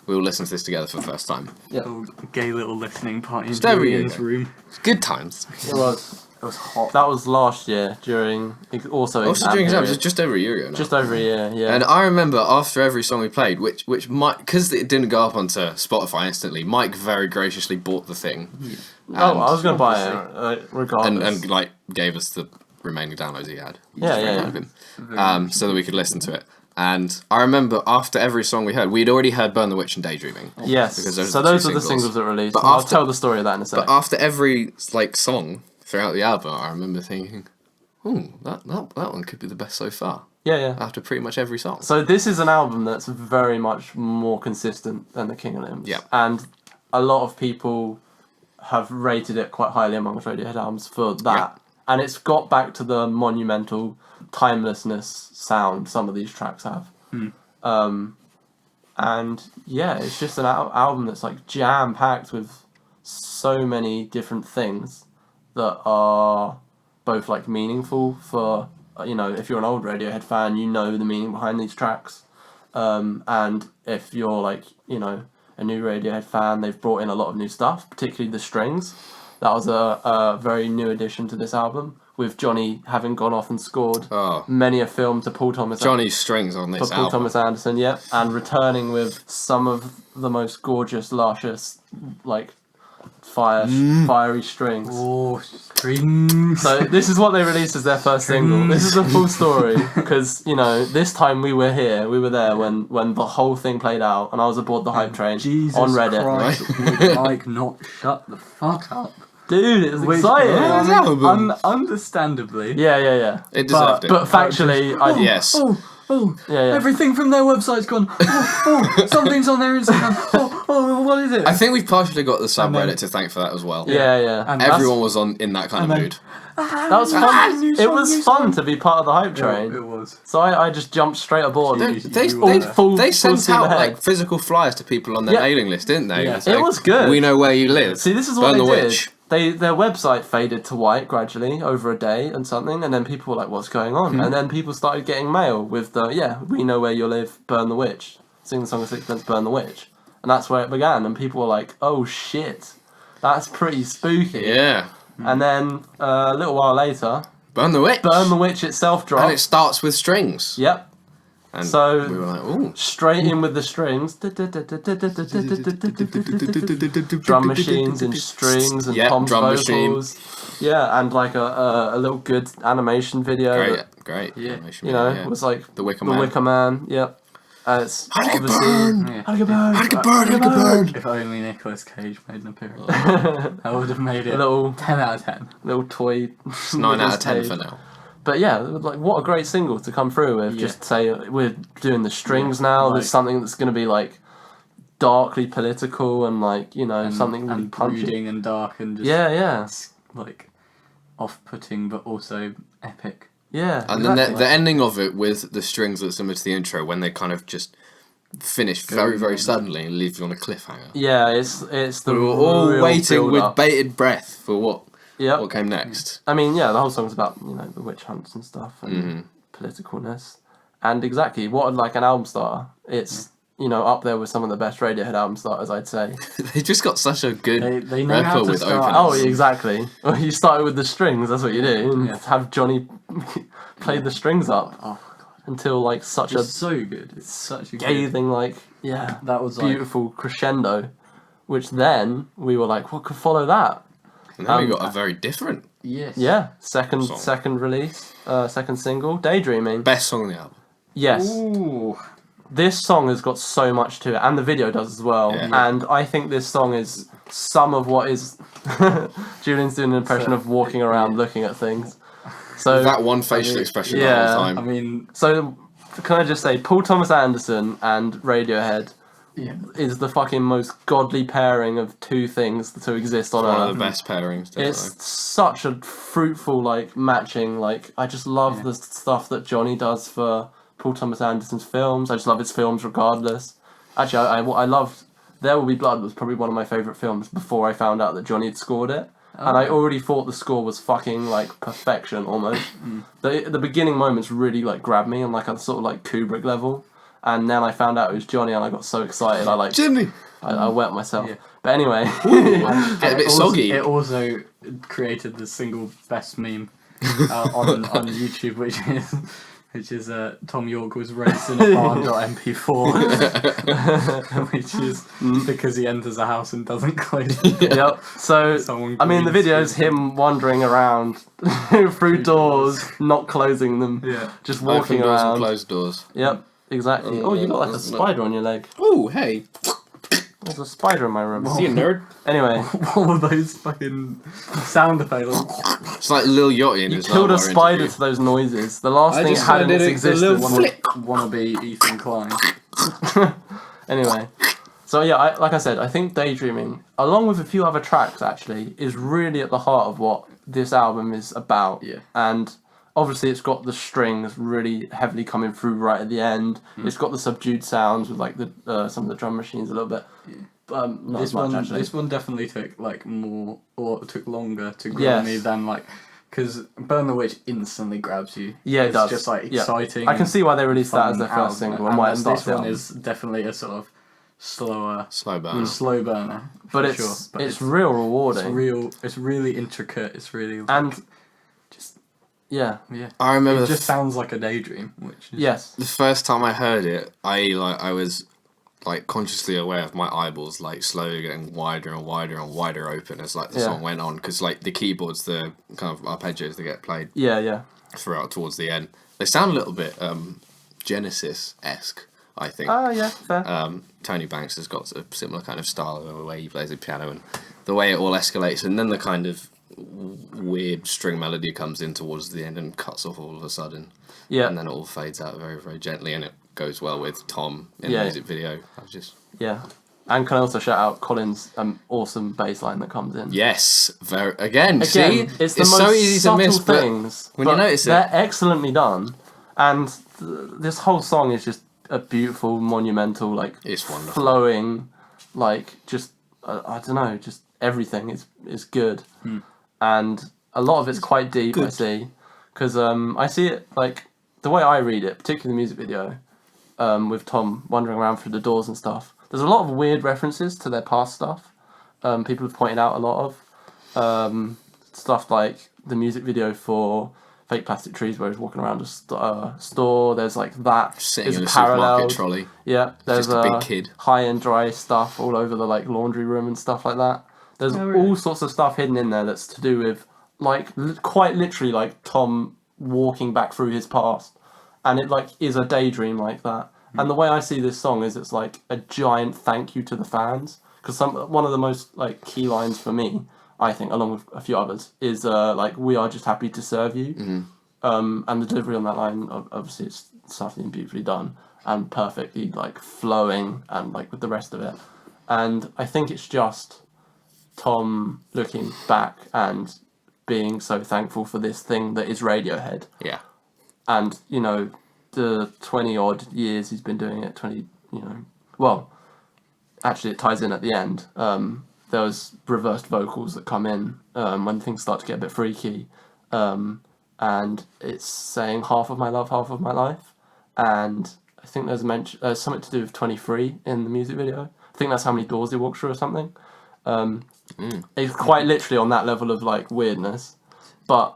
listened to this together for the first time.
Little gay little listening party in
Just every
Julian's
year.
room.
It's good times.
It was.
It was hot.
That was last year during also
Also during exams,
period.
it's just over a year ago now.
Just over a year, yeah.
And I remember after every song we played, which Mike, because it didn't go up onto Spotify instantly, Mike very graciously bought the thing.
I was going to buy it regardless.
And like gave us the remaining downloads he had.
Yeah.
So that we could listen to it. And I remember after every song we heard, we'd already heard Burn the Witch and Daydreaming.
Yes.
Because
So those were the singles that released.
But
I'll
after-
tell the story of that in a sec.
But after every like song throughout the album, I remember thinking, that one could be the best so far.
Yeah.
After pretty much every song.
So this is an album that's very much more consistent than the King of Limbs.
Yeah.
And a lot of people have rated it quite highly amongst Radiohead albums for that.
Yeah.
And it's got back to the monumental timelessness sound some of these tracks have. And yeah, it's just an album that's like jam-packed with so many different things that are both like meaningful for, if you're an old Radiohead fan, you know the meaning behind these tracks. And if you're like, a new Radiohead fan, they've brought in a lot of new stuff, particularly the strings. That was a very new addition to this album, with Johnny having gone off and scored many a film to Paul Thomas.
Johnny's strings on this
Paul
album.
Thomas Anderson, yeah, and returning with some of the most gorgeous, luscious, like fiery strings.
Oh, strings.
So this is what they released as their first single. This is the full story because this time we were there when the whole thing played out, and I was aboard the hype train
Jesus
on Reddit.
Christ, would Mike not shut the fuck up?
Dude, it was
Which-
exciting.
Understandably.
Yeah.
It deserved it.
But factually,
Yes.
yeah.
Everything from their website's gone. Something's on their Instagram. What is it?
I think we've partially got the
And then-
subreddit to thank for that as well.
Yeah.
And
Everyone was in that kind of
and then-
mood.
That was fun. It was fun to be part of the hype train.
It was.
So I just jumped straight aboard.
They
full
sent
steam
out
ahead.
like physical flyers to people on their
Yeah.
mailing list, didn't they?
Yeah.
It's
It
like,
was good.
We know where you live.
See, this is what
Burn
they
the
did.
Witch.
Their website faded to white gradually over a day and something, and then people were like, "What's going on?" And then people started getting mail with we know where you live, burn the witch, sing the song of Sixpence, burn the witch, and that's where it began. And people were like, "Oh shit, that's pretty spooky."
Yeah.
And then a little while later,
Burn the Witch.
Burn the Witch itself dropped.
And it starts with strings.
Yep.
And
So-
we were like, ooh.
Straight in with the strings. Drum machines and strings and
Yep,
Tom's
drum machine.
vocals. Yeah, and like a little good animation video.
Great.
Yeah.
Animation
You know,
video, yeah.
it was like
The Wicker
The
Man.
Wicker Man. Yep. It's
How'd it get
obviously.
burned?
Yeah.
How'd it get burned?
How'd it get burned? How'd it get burned?
If only Nicolas Cage made an appearance. I would have made it
A little
10 out of 10.
little toy.
9 out of
Nicolas
10
Cage.
for now.
But yeah, like what a great single to come through with.
Yeah.
Just say we're doing the strings now.
like-
There's something that's going to be like darkly political and like something really
and
punchy.
brooding and dark and just
Yeah.
like off-putting but also epic.
Yeah.
And then
exactly.
the ending of it with the strings that's similar to the intro when they kind of just finish very, very suddenly and leave you on a cliffhanger.
Yeah, it's the
We were all
real
waiting with
build-up.
bated breath for what
Yep.
came next.
I mean, yeah, the whole song's about the witch hunts and stuff and politicalness, and exactly what like an album starter. It's up there with some of the best Radiohead album starters, I'd say.
They just got such a good
They know how
record
to
with
start.
openers.
Oh, exactly. Well, you started with the strings. That's what you do. And
Yeah.
have Johnny play the strings up
Oh,
until like such
it's
a
so good. It's such a good.
scathing
That was like
beautiful crescendo, which then we were like, what could follow that?
And then we got a very different
yes.
Yeah, second
Song.
release, second single, Daydreaming.
best song on the album.
Yes,
Ooh.
this song has got so much to it, and the video does as well.
Yeah.
And I think this song is some of what is. Julian's doing an impression of walking around looking at things. So
That one facial expression the whole
I
time.
mean,
So, can I just say, Paul Thomas Anderson and Radiohead is the fucking most godly pairing of two things to exist on
One
Earth.
of the best pairings. Definitely.
It's such a fruitful like matching. Like I just love the stuff that Johnny does for Paul Thomas Anderson's films. I just love his films regardless. Actually, I loved There Will Be Blood was probably one of my favourite films before I found out that Johnny had scored it. And I already thought the score was fucking like perfection almost. The beginning moments really like grabbed me on like a sort of like Kubrick level. And then I found out it was Johnny and I got so excited
Jimmy!
I wet myself. Yeah. But anyway.
Get a bit soggy.
It also created the single best meme on YouTube, which is Tom York was racing a barn.mp4, which is because he enters a house and doesn't close it.
Yep. So, I mean, the video is him wandering around through doors, not closing them, just walking
Open doors
around.
and closed doors.
Yep, exactly. Oh, you got like a spider on your leg.
Oh, hey.
There's a spider in my room.
See you, nerd.
Anyway.
What were those fucking sound effects?
It's like Lil Yachty in
You
his
killed a
Nightmare
spider
interview.
to those noises. The last thing it had in its existence.
Wannabe Ethan Klein.
Anyway. So yeah, like I said, I think Daydreaming, along with a few other tracks actually, is really at the heart of what this album is about.
Yeah.
And obviously it's got the strings really heavily coming through right at the end. It's got the subdued sounds with like the some of the drum machines a little bit. Not
This
as much
one,
actually.
this one definitely took like more, or took longer to grab me than like, because Burn the Witch instantly grabs you.
Yeah, it
it's
does.
just like exciting.
I can see why they released that as
fun
their first
album.
single and why it
And
starts
this one
out.
is definitely a sort of slower,
Slow burn.
slow burner.
But
for
it's
sure. But
it's real rewarding.
It's real. It's really intricate. It's really
And
just
yeah.
I remember
It just sounds like a daydream, which is
Yes.
the first time I heard it, I was like consciously aware of my eyeballs like slowly getting wider and wider and wider open as like the song went on, because like the keyboards, the kind of arpeggios that get played
Yeah.
throughout towards the end, they sound a little bit Genesis-esque, I think.
Yeah, fair.
Tony Banks has got a similar kind of style, the way he plays the piano and the way it all escalates, and then the kind of weird string melody comes in towards the end and cuts off all of a sudden.
Yeah.
And then it all fades out very, very gently, and it goes well with Tom in the music video.
Yeah. And can I also shout out Colin's awesome bass line that comes in.
Yes, again, see?
It's the most
so easy to
subtle
miss,
things,
when you notice
they're excellently done. And this whole song is just a beautiful, monumental, like,
It's wonderful.
flowing, like, just, I don't know, just everything is good. And a lot of it's quite deep, I see. Because I see it, like, the way I read it, particularly the music video, with Tom wandering around through the doors and stuff, there's a lot of weird references to their past stuff. People have pointed out a lot of stuff like the music video for Fake Plastic Trees, where he's walking around a store. There's like that
Sitting
is
in a
paralleled.
supermarket trolley.
Yeah, there's
Just a big kid.
high and dry stuff all over the like laundry room and stuff like that. There's all sorts of stuff hidden in there that's to do with like quite literally like Tom walking back through his past, and it like is a daydream like that. And the way I see this song is it's like a giant thank you to the fans, because one of the most like key lines for me, I think, along with a few others, is like, we are just happy to serve you. And the delivery on that line, obviously it's subtly and beautifully done and perfectly like flowing and like with the rest of it. And I think it's just Tom looking back and being so thankful for this thing that is Radiohead.
Yeah.
And, you know, the 20 odd years he's been doing it, well, actually it ties in at the end. There's reversed vocals that come in when things start to get a bit freaky. And it's saying half of my love, half of my life. And I think there's something to do with 23 in the music video. I think that's how many doors he walks through or something. It's quite literally on that level of like weirdness. But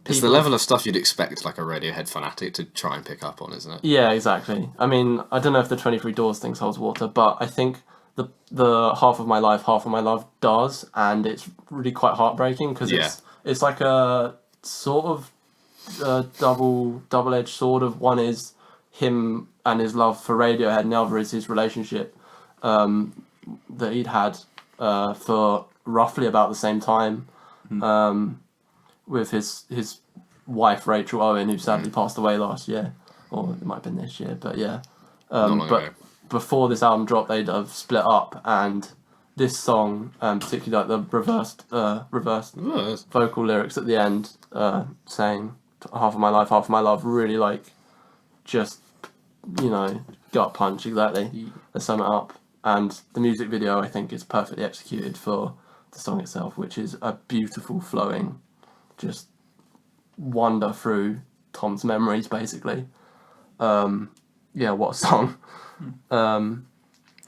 it's the level of stuff you'd expect like a Radiohead fanatic to try and pick up on, isn't it?
Yeah, exactly. I mean, I don't know if the 23 Doors thing holds water, but I think the half of my life, half of my love does, and it's really quite heartbreaking because it's like a sort of double-edged sword of one is him and his love for Radiohead, and the other is his relationship that he'd had for roughly about the same time. With his wife Rachel Owen, who sadly passed away last year, or it might have been this year, but yeah.
Not long ago.
before this album dropped, they'd have split up, and this song, particularly like the reversed vocal lyrics at the end, saying half of my life, half of my love, really like just, you know, gut punch exactly to sum it up. And the music video, I think, is perfectly executed for the song itself, which is a beautiful flowing, just wander through Tom's memories, basically. Yeah, what a song.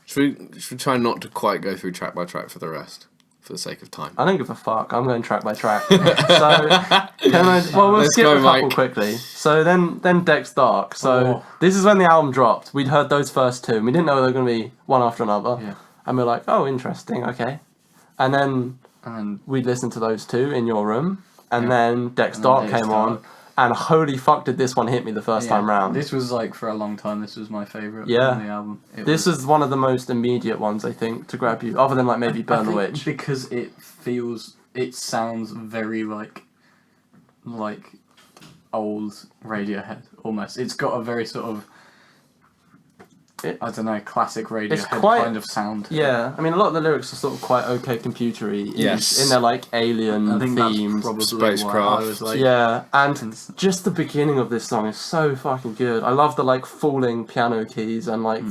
Should we try not to quite go through track by track for the rest, for the sake of time?
I don't give a fuck. I'm going track by track. So, we'll
Let's
skip
go,
a couple
Mike.
quickly. So then Deck's Dark. So this is when the album dropped. We'd heard those first two, and we didn't know they were going to be one after another.
Yeah.
And we were like, oh, interesting, okay. And then we'd listened to those two in your room, and then Deck's Dark came on, and holy fuck did this one hit me the first time round.
This was like, for a long time, this was my favourite
Yeah.
on the album.
This is one of the most immediate ones, I think, to grab you, other than like maybe Burn the Witch.
Because it sounds very like old Radiohead, almost. It's got a very sort of, I don't know, classic Radiohead kind of sound.
Yeah, I mean, a lot of the lyrics are sort of quite OK computery.
Yes.
In their like alien
I think
themes.
that's probably
Spacecraft.
why I was like,
Yeah, and just the beginning of this song is so fucking good. I love the like falling piano keys and like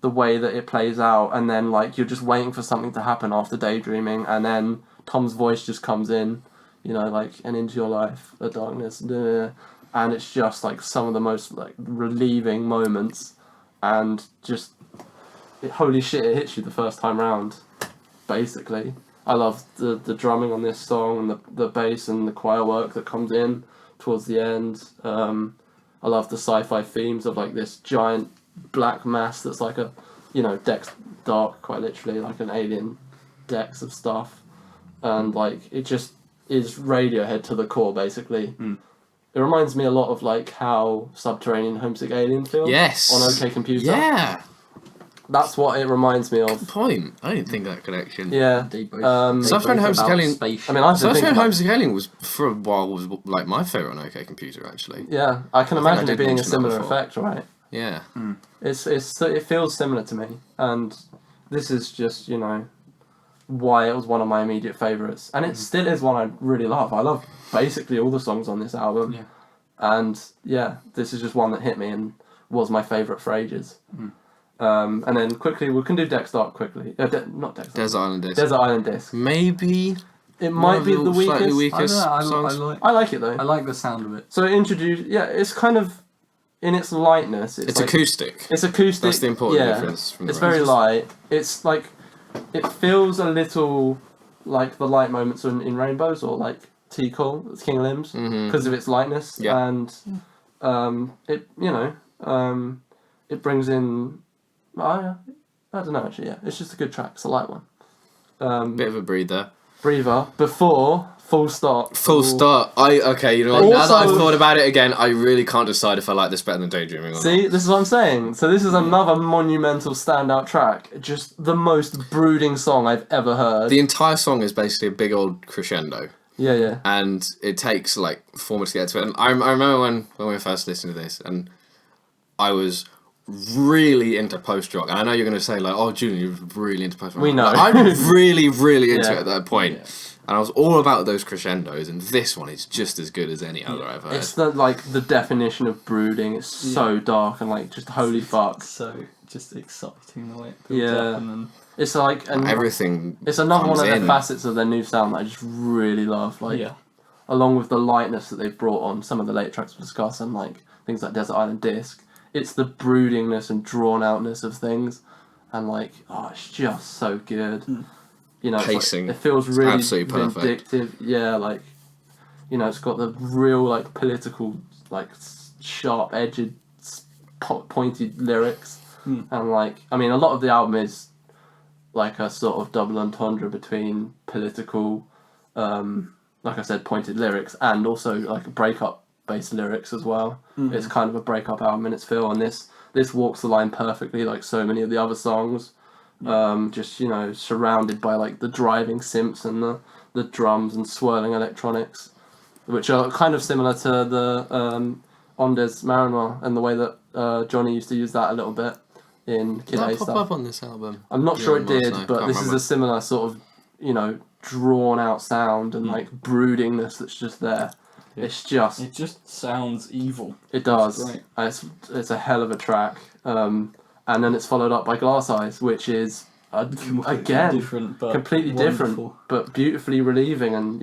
the way that it plays out, and then like you're just waiting for something to happen after daydreaming, and then Tom's voice just comes in, you know, like, and into your life, the darkness, and it's just like some of the most like relieving moments. And just, holy shit, it hits you the first time round, basically. I love the drumming on this song, and the bass and the choir work that comes in towards the end. I love the sci-fi themes of like this giant black mass that's like a, you know, Deck's Dark, quite literally, like an alien Dex of stuff. And like, it just is Radiohead to the core, basically. It reminds me a lot of like how Subterranean Homesick Alien feels.
Yes.
On OK Computer.
Yeah.
That's what it reminds me of.
Good point. I didn't think of that connection.
Yeah.
Subterranean Homesick Alien.
I mean, I've been thinking
Subterranean
about,
Homesick Alien was for a while was like my favourite on OK Computer, actually.
yeah, I can
I think I
imagine it
did
being a
mention that
similar
before.
effect, right?
Yeah.
It feels similar to me, and this is just, you know, why it was one of my immediate favourites, and it still is one I really love. I love basically all the songs on this album.
Yeah.
And yeah, this is just one that hit me and was my favourite for ages. And then quickly, we can do Deck's Dark quickly. Not Deck's Dark.
Desert Island Disc.
Desert Island Disc.
Maybe.
It might be the
slightly
weakest.
I
weakest
don't know,
songs.
I like it though.
I like the sound of it.
So it introduced, it's kind of, in its lightness.
It's
like,
acoustic.
It's acoustic.
That's the important
yeah,
difference from the
It's very
rest.
light. It's like, it feels a little like the light moments in Rainbows, or like Coil, King of Limbs, because of its lightness.
Yeah.
And it, you know, it brings in, I don't know actually, yeah. It's just a good track. It's a light one.
Bit of a breather.
Breather, before Full Stop.
Full start. Okay, you know what? Now that I've thought about it again, I really can't decide if I like this better than Daydreaming or not.
See, this is what I'm saying. So this is another monumental standout track. Just the most brooding song I've ever heard.
The entire song is basically a big old crescendo.
Yeah.
And it takes like 4 minutes to get to it. And I remember when we first listened to this, and I was really into post-rock. And I know you're going to say like, oh, Julian, you're really into post-rock.
We know.
Like, I'm really, really into
Yeah.
it at that point. Yeah. And I was all about those crescendos, and this one is just as good as any other I've heard.
It's the definition of brooding. It's so dark and like just holy fuck.
So just exciting the way it builds up, and then
It's like
everything.
It's another one of
comes
the
in.
facets of their new sound that I just really love. Like, along with the lightness that they've brought on some of the late tracks we'll discuss, and like things like Desert Island Disc. It's the broodingness and drawn outness of things, and like, oh, it's just so good. You know,
Pacing.
It feels really
absolutely perfect.
vindictive. Yeah, like, you know, it's got the real like political, like sharp-edged, pointed lyrics, and like, I mean, a lot of the album is like a sort of double entendre between political, like I said, pointed lyrics, and also like breakup-based lyrics as well. It's kind of a breakup album in its feel, and this walks the line perfectly, like so many of the other songs. Just, you know, surrounded by like the driving synths and the drums and swirling electronics, which are kind of similar to the Ondes Marinoir and the way that Johnny used to use that a little bit. in Kid
Did
A
that pop
stuff.
up on this album?
I'm not
Yeah,
sure it
it must,
did,
no,
but
can't
this is
remember.
a similar sort of, drawn out sound and like broodingness that's just there.
Yeah.
It's just
It just sounds evil.
it does.
It's great.
It's a hell of a track. And then it's followed up by Glass Eyes, which is again
different, but
completely
wonderful.
different, but beautifully relieving. And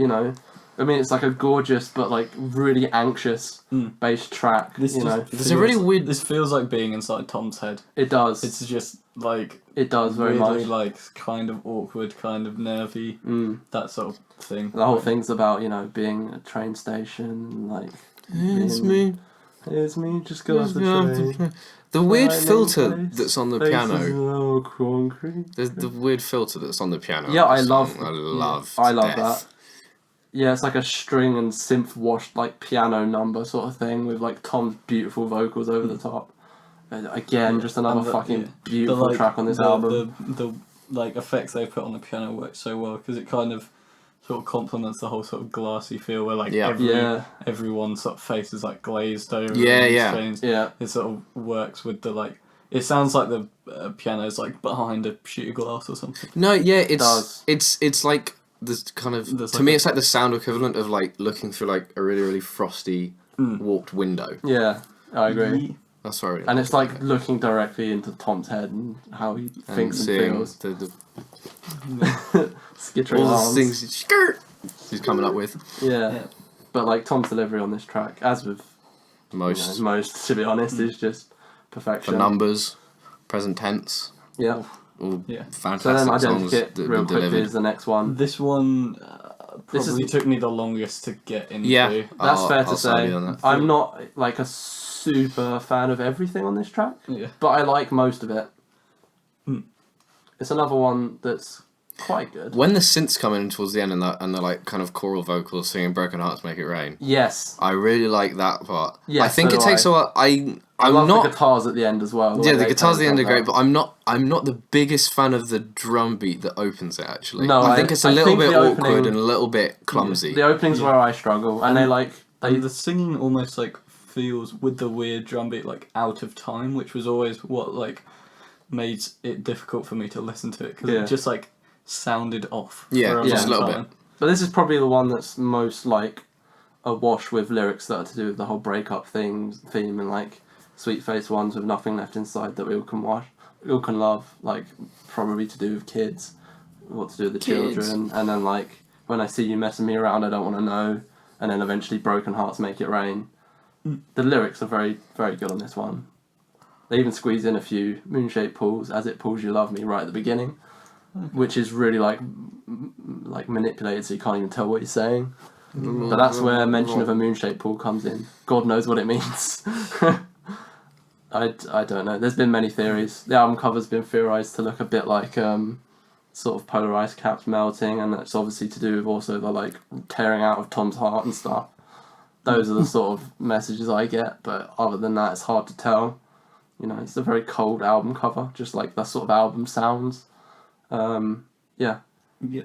I mean, it's like a gorgeous but like really anxious bass track.
This
There's a really weird.
This feels like being inside Tom's head.
It does.
It's just like
It does very
weirdly,
much.
like kind of awkward, kind of nervy, that sort of thing.
The whole thing's about being at a train station, like
It's
being-
me.
It's me. Just go off the train.
The weird
Finding
filter
place,
that's on the
places
piano.
of concrete.
There's the weird filter that's on the piano.
Yeah,
of
I
the
love-
song.
I love
death.
that. Yeah, it's like a string and synth washed like piano number sort of thing with like Tom's beautiful vocals over the top. Again, just another
And the-
fucking beautiful
like,
track on this album.
The like effects they put on the piano work so well because it kind of sort of complements the whole sort of glassy feel where like everyone's sort of face is like glazed over.
Yeah,
and
yeah.
strange.
Yeah.
It sort of works with the like. It sounds like the piano's like behind a sheet of glass or something.
No, yeah,
does.
it's like this kind of
There's
to
like
me
a-
it's like the sound equivalent of like looking through like a really frosty warped window.
Yeah, I agree.
That's what I really
And it's
about
like
it.
looking directly into Tom's head and how he thinks and
seeing
feels.
the
Skittering
all
arms.
the things he's coming up with.
Yeah.
Yeah.
But like Tom's delivery on this track, as with
Most
most to be honest, is just perfection.
the numbers, present tense,
Yeah.
all
Yeah.
fantastic
So then
songs
Identikit,
that
real
were
quickly,
delivered.
is the next one.
This one
This
probably
is-
took me the longest to get into.
Yeah.
That's
I'll-
fair to
I'll side
say.
you on that.
I'm not like a super fan of everything on this track,
Yeah.
but I like most of it. It's another one that's quite good.
When the synths come in towards the end and the like kind of choral vocals singing "Broken Hearts Make It Rain,"
Yes.
I really like that part.
Yeah,
I think
so
it
do
takes
I.
a while.
I
I'm
love
not.
the guitars at the end as well.
Yeah,
way
the
they
guitars at
play
the end are
that.
great, but I'm not the biggest fan of the drum beat that opens it. Actually,
No,
I think it's a
I
little
think
bit
the
awkward
opening-
and a little bit clumsy.
The opening's
Yeah.
where I struggle, and they
The singing almost like feels with the weird drum beat like out of time, which was always what like made it difficult for me to listen to it because
Yeah.
it just like sounded off.
Yeah,
for a
just
long
a little
time.
bit.
But this is probably the one that's most like awash with lyrics that are to do with the whole breakup theme and like sweet face ones with nothing left inside that we all can love, like probably to do with kids, what to do with the
Kids.
children, and then like when I see you messing me around, I don't want to know, and then eventually broken hearts make it rain. The lyrics are very very good on this one. They even squeeze in a few moon-shaped pulls, as it pulls you love me right at the beginning, which is really like manipulated so you can't even tell what he's saying. But that's where mention of a moon-shaped pool comes in. God knows what it means. I don't know. There's been many theories. The album cover's been theorised to look a bit like sort of polar ice caps melting, and that's obviously to do with also the like tearing out of Tom's heart and stuff. Those are the sort of messages I get, but other than that, it's hard to tell. It's a very cold album cover, just like that sort of album sounds. Yeah.
Yeah.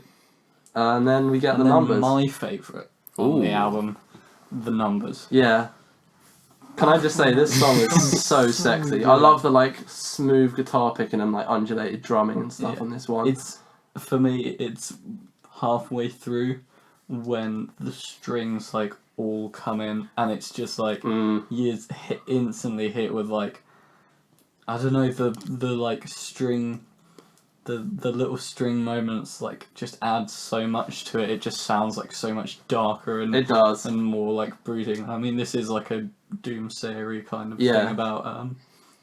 And then we get
And
the
then
numbers.
my favourite on the
Ooh.
album, the numbers.
Yeah. Can I just say, this song is so sexy. I love the like smooth guitar picking and like undulated drumming and stuff
Yeah.
on this one.
It's for me. It's halfway through when the strings like all come in, and it's just like you instantly hit with like I don't know the like string. The little string moments like just add so much to it. It just sounds like so much darker and
It does.
and more like brooding. I mean, this is like a doomsayery kind of
Yeah.
thing about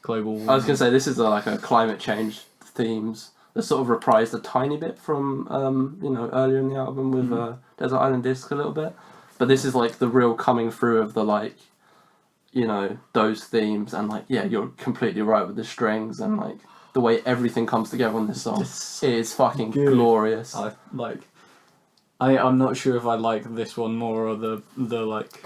global warming.
I was gonna say this is like a climate change themes that sort of reprised a tiny bit from earlier in the album with Desert Island Disc a little bit, but this is like the real coming through of the like those themes, and like you're completely right with the strings and like the way everything comes together on this song.
It's
It is fucking
good.
glorious.
I'm not sure if I like this one more or the like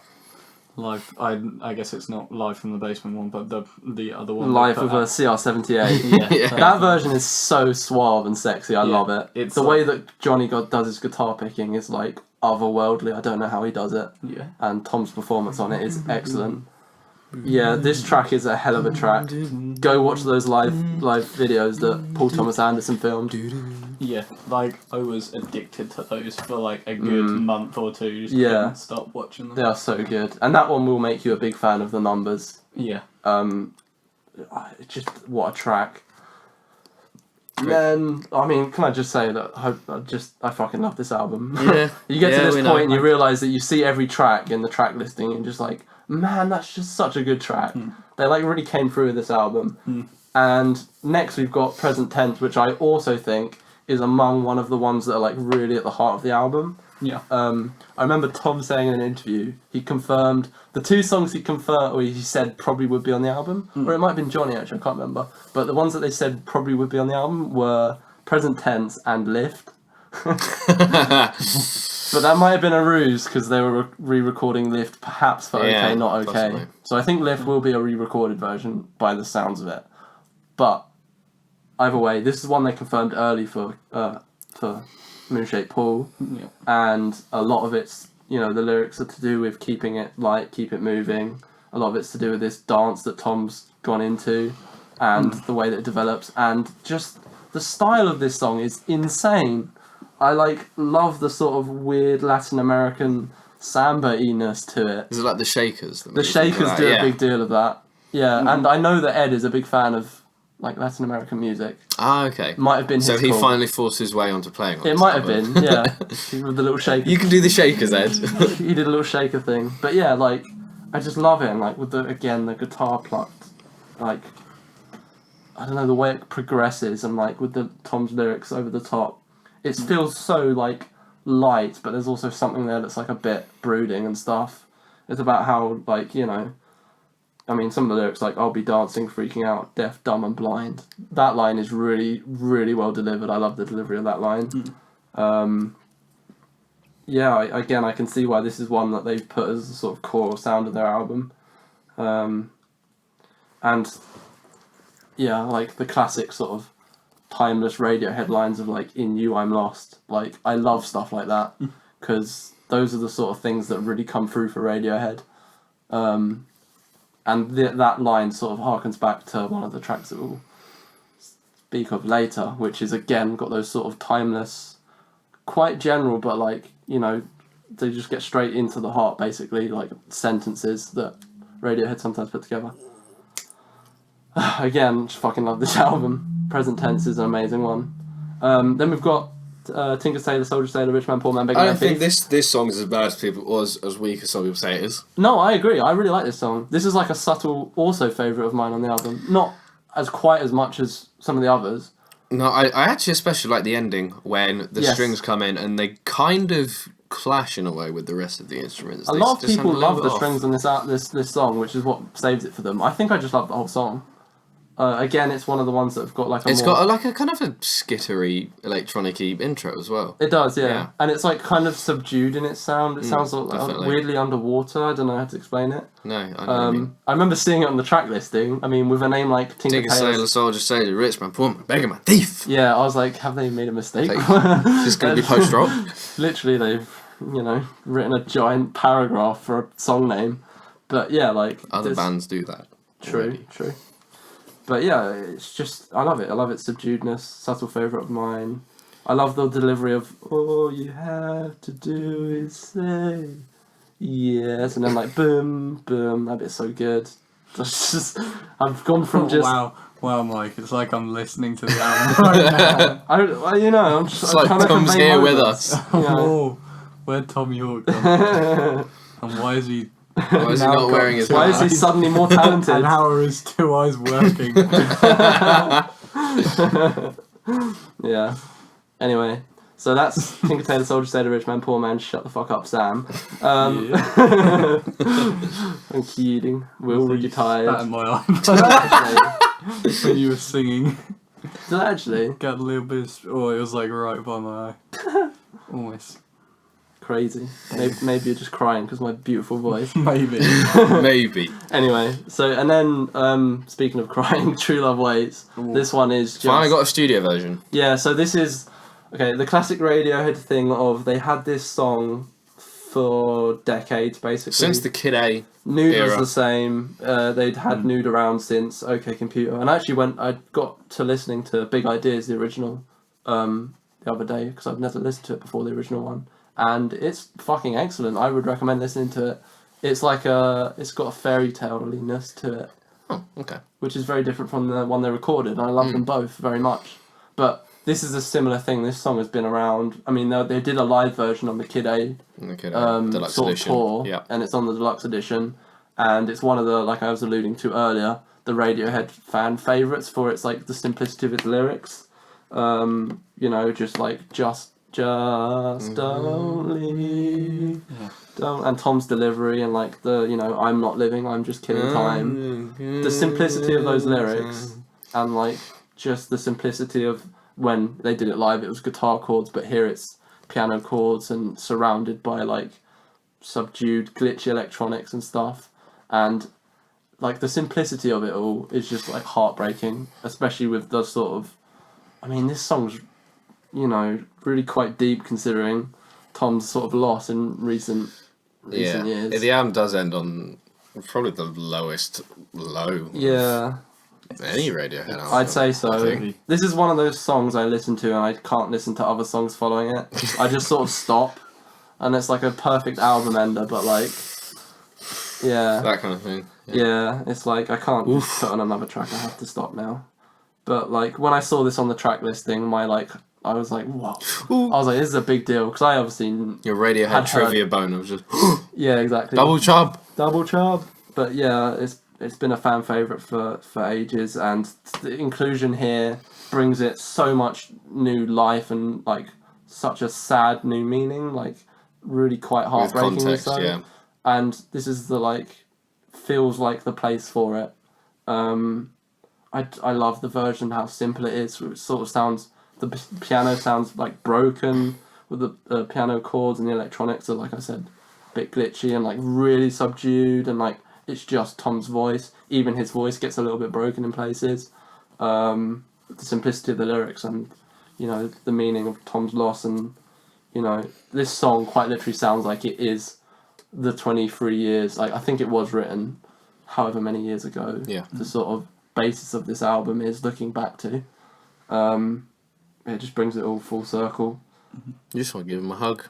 live. I guess it's not live from the basement one, but the other one.
Live
they
with
put
a
out.
CR78.
Yeah.
That version is so suave and sexy. I
Yeah,
love it.
it's
The
like-
way that Johnny does his guitar picking is like otherworldly. I don't know how he does it.
Yeah.
And Tom's performance on it is excellent. Yeah, this track is a hell of a track. Go watch those live videos that Paul Thomas Anderson filmed.
Yeah, like I was addicted to those for like a good month or two. Just
Yeah.
couldn't stop watching them.
They are so good, and that one will make you a big fan of the numbers.
Yeah.
Just what a track. Then, I mean, can I just say that I fucking love this album.
Yeah.
You get to this
we
point and
know.
you realise that you see every track in the track listing and just like, man, that's just such a good track. They like really came through with this album. And next we've got Present Tense, which I also think is among one of the ones that are like really at the heart of the album.
Yeah.
I remember Tom saying in an interview, he confirmed the two songs he said probably would be on the album, or it might have been Johnny actually, I can't remember. But the ones that they said probably would be on the album were Present Tense and Lift. But that might have been a ruse because they were re-recording Lift perhaps for
Yeah,
OK Not OK.
possibly.
So I think Lift will be a re-recorded version by the sounds of it. But either way, this is one they confirmed early for Moonshaped Pool, and a lot of it's, you know, the lyrics are to do with keeping it light, keep it moving. A lot of it's to do with this dance that Tom's gone into, and the way that it develops, and just the style of this song is insane. I love the sort of weird Latin American samba-iness to it.
Is it like the Shakers?
The Shakers do a big deal of that. Yeah, and I know that Ed is a big fan of like Latin American music.
Ah, okay.
Might have been
So
his
he
call.
finally forced his way onto playing on
It
this
might have
album.
been, yeah. With the little shaker.
You can do the Shakers, Ed.
He did a little shaker thing. But yeah, like, I just love it. And like, with the guitar plucked, like, I don't know, the way it progresses and like with the Tom's lyrics over the top. It feels so like light, but there's also something there that's like a bit brooding and stuff. It's about how, like, you know, I mean, some of the lyrics, like, I'll be dancing, freaking out, deaf, dumb, and blind. That line is really, really well delivered. I love the delivery of that line. Again, I can see why this is one that they've put as a sort of core sound of their album. And, yeah, like, the classic sort of timeless Radiohead lines of, like, in you I'm lost. Like, I love stuff like that, because those are the sort of things that really come through for Radiohead. And that line sort of harkens back to one of the tracks that we'll speak of later, which is again got those sort of timeless, quite general, but like, you know, they just get straight into the heart, basically, like sentences that Radiohead sometimes put together. Again, just fucking love this album. Present Tense is an amazing one. Then we've got Tinker Tailor Soldier Sailor Rich Man Poor Man Bggr
I
Man
don't think
Thief.
this song is as bad as people, or as weak as some people say it is.
No, I agree. I really like this song. This is like a subtle, also favourite of mine on the album. Not as quite as much as some of the others.
No, I actually especially like the ending when the
Yes.
strings come in and they kind of clash in a way with the rest of the instruments.
A lot of people love the strings on this song, which is what saves it for them. I think I just love the whole song. Again, it's one of the ones that have got like a
It's
more...
got like a kind of a skittery, electronic-y intro as well.
It does, yeah.
Yeah.
And it's like kind of subdued in its sound. It sounds like
definitely.
weirdly underwater. I don't know how to explain it.
No, I don't know what you mean.
I remember seeing it on the track listing. I mean, with a name like Tinker
Tinker Sailor,
Tailor.
Soldier Sailor, Rich Man, Poor Man, Beggar Man, Thief!
Yeah, I was like, have they made a mistake?
Like, is this going to be post-rock?
Literally, they've, you know, written a giant paragraph for a song name. But yeah, like...
Other
this-
bands do that.
True,
already.
true. But yeah, it's just, I love it. I love its subduedness, subtle favourite of mine. I love the delivery of, all you have to do is say yes, and then like, boom, boom, that bit's so good. That's just, I've gone from just...
Wow, Mike, it's like I'm listening to the album right now.
you know, I'm just
It's
I'm
like
trying to
Tom's
convey
here with
moments,
us.
you know.
Oh, where'd Tom York come from? And why is he...
Why is he
Now
not
got
wearing his
Why is he
hat?
suddenly more talented?
And how are his two eyes working?
Yeah. Anyway, so that's Tinker Tailor Soldier Sailor Rich Man Poor Man Shut the Fuck Up Sam. I'm kidding. We're all really
Spat in
tired.
my eye when you were singing.
Did I actually?
Got a little bit... Oh, it was like right by my eye. Almost.
Crazy. Maybe you're just crying because my beautiful voice.
Maybe.
Maybe.
Anyway, so and then speaking of crying, True Love Waits.
Ooh.
This one is just
Finally got a studio version.
yeah. So this is okay. The classic Radiohead thing of they had this song for decades, basically.
Since the Kid A
Nude
era.
was the same. They'd had Nude around since OK Computer, and I got to listening to Big Ideas, the original, the other day because I've never listened to it before, the original one, and it's fucking excellent. I would recommend listening to it. It's like it's got a fairy tale-liness to it.
Oh, okay.
Which is very different from the one they recorded. I love them both very much, but this is a similar thing. This song has been around. I mean, they did a live version on the Kid A
Deluxe
sort
edition.
of tour,
Yeah.
and it's on the deluxe edition, and it's one of the, like I was alluding to earlier, the Radiohead fan favourites for its like the simplicity of its lyrics. You know, just like just don't leave, don't, and Tom's delivery and like the, you know, I'm not living, I'm just killing time. The simplicity of those lyrics and like just the simplicity of when they did it live, it was guitar chords, but here it's piano chords and surrounded by like subdued glitchy electronics and stuff, and like the simplicity of it all is just like heartbreaking, especially with the sort of, I mean, this song's, you know, really quite deep considering Tom's sort of loss in recent years.
The album does end on probably the lowest low.
Yeah,
Any Radiohead album.
I'd say so.
I think.
This is one of those songs I listen to and I can't listen to other songs following it. I just sort of stop, and it's like a perfect album ender, but like, yeah.
That kind of thing.
Yeah, it's like I can't just put on another track, I have to stop now. But like, when I saw this on the track listing, I was like, whoa. I was like, this is a big deal, because I obviously...
Your Radiohead
Had
trivia bone was just...
Yeah, exactly.
Double chub!
Double chub. But yeah, it's been a fan favourite for ages, and the inclusion here brings it so much new life and like such a sad new meaning, like really quite heartbreaking.
With context,
so.
yeah.
And this is the like, feels like the place for it. I love the version, how simple it is. It sort of sounds, the piano sounds like broken with the piano chords, and the electronics are, like I said, a bit glitchy and like really subdued, and like it's just Tom's voice. Even his voice gets a little bit broken in places. The simplicity of the lyrics and, you know, the meaning of Tom's loss, and, you know, this song quite literally sounds like it is the 23 years, like I think it was written however many years ago.
Yeah.
The sort of basis of this album is looking back to. It just brings it all full circle.
You just want to give him a hug.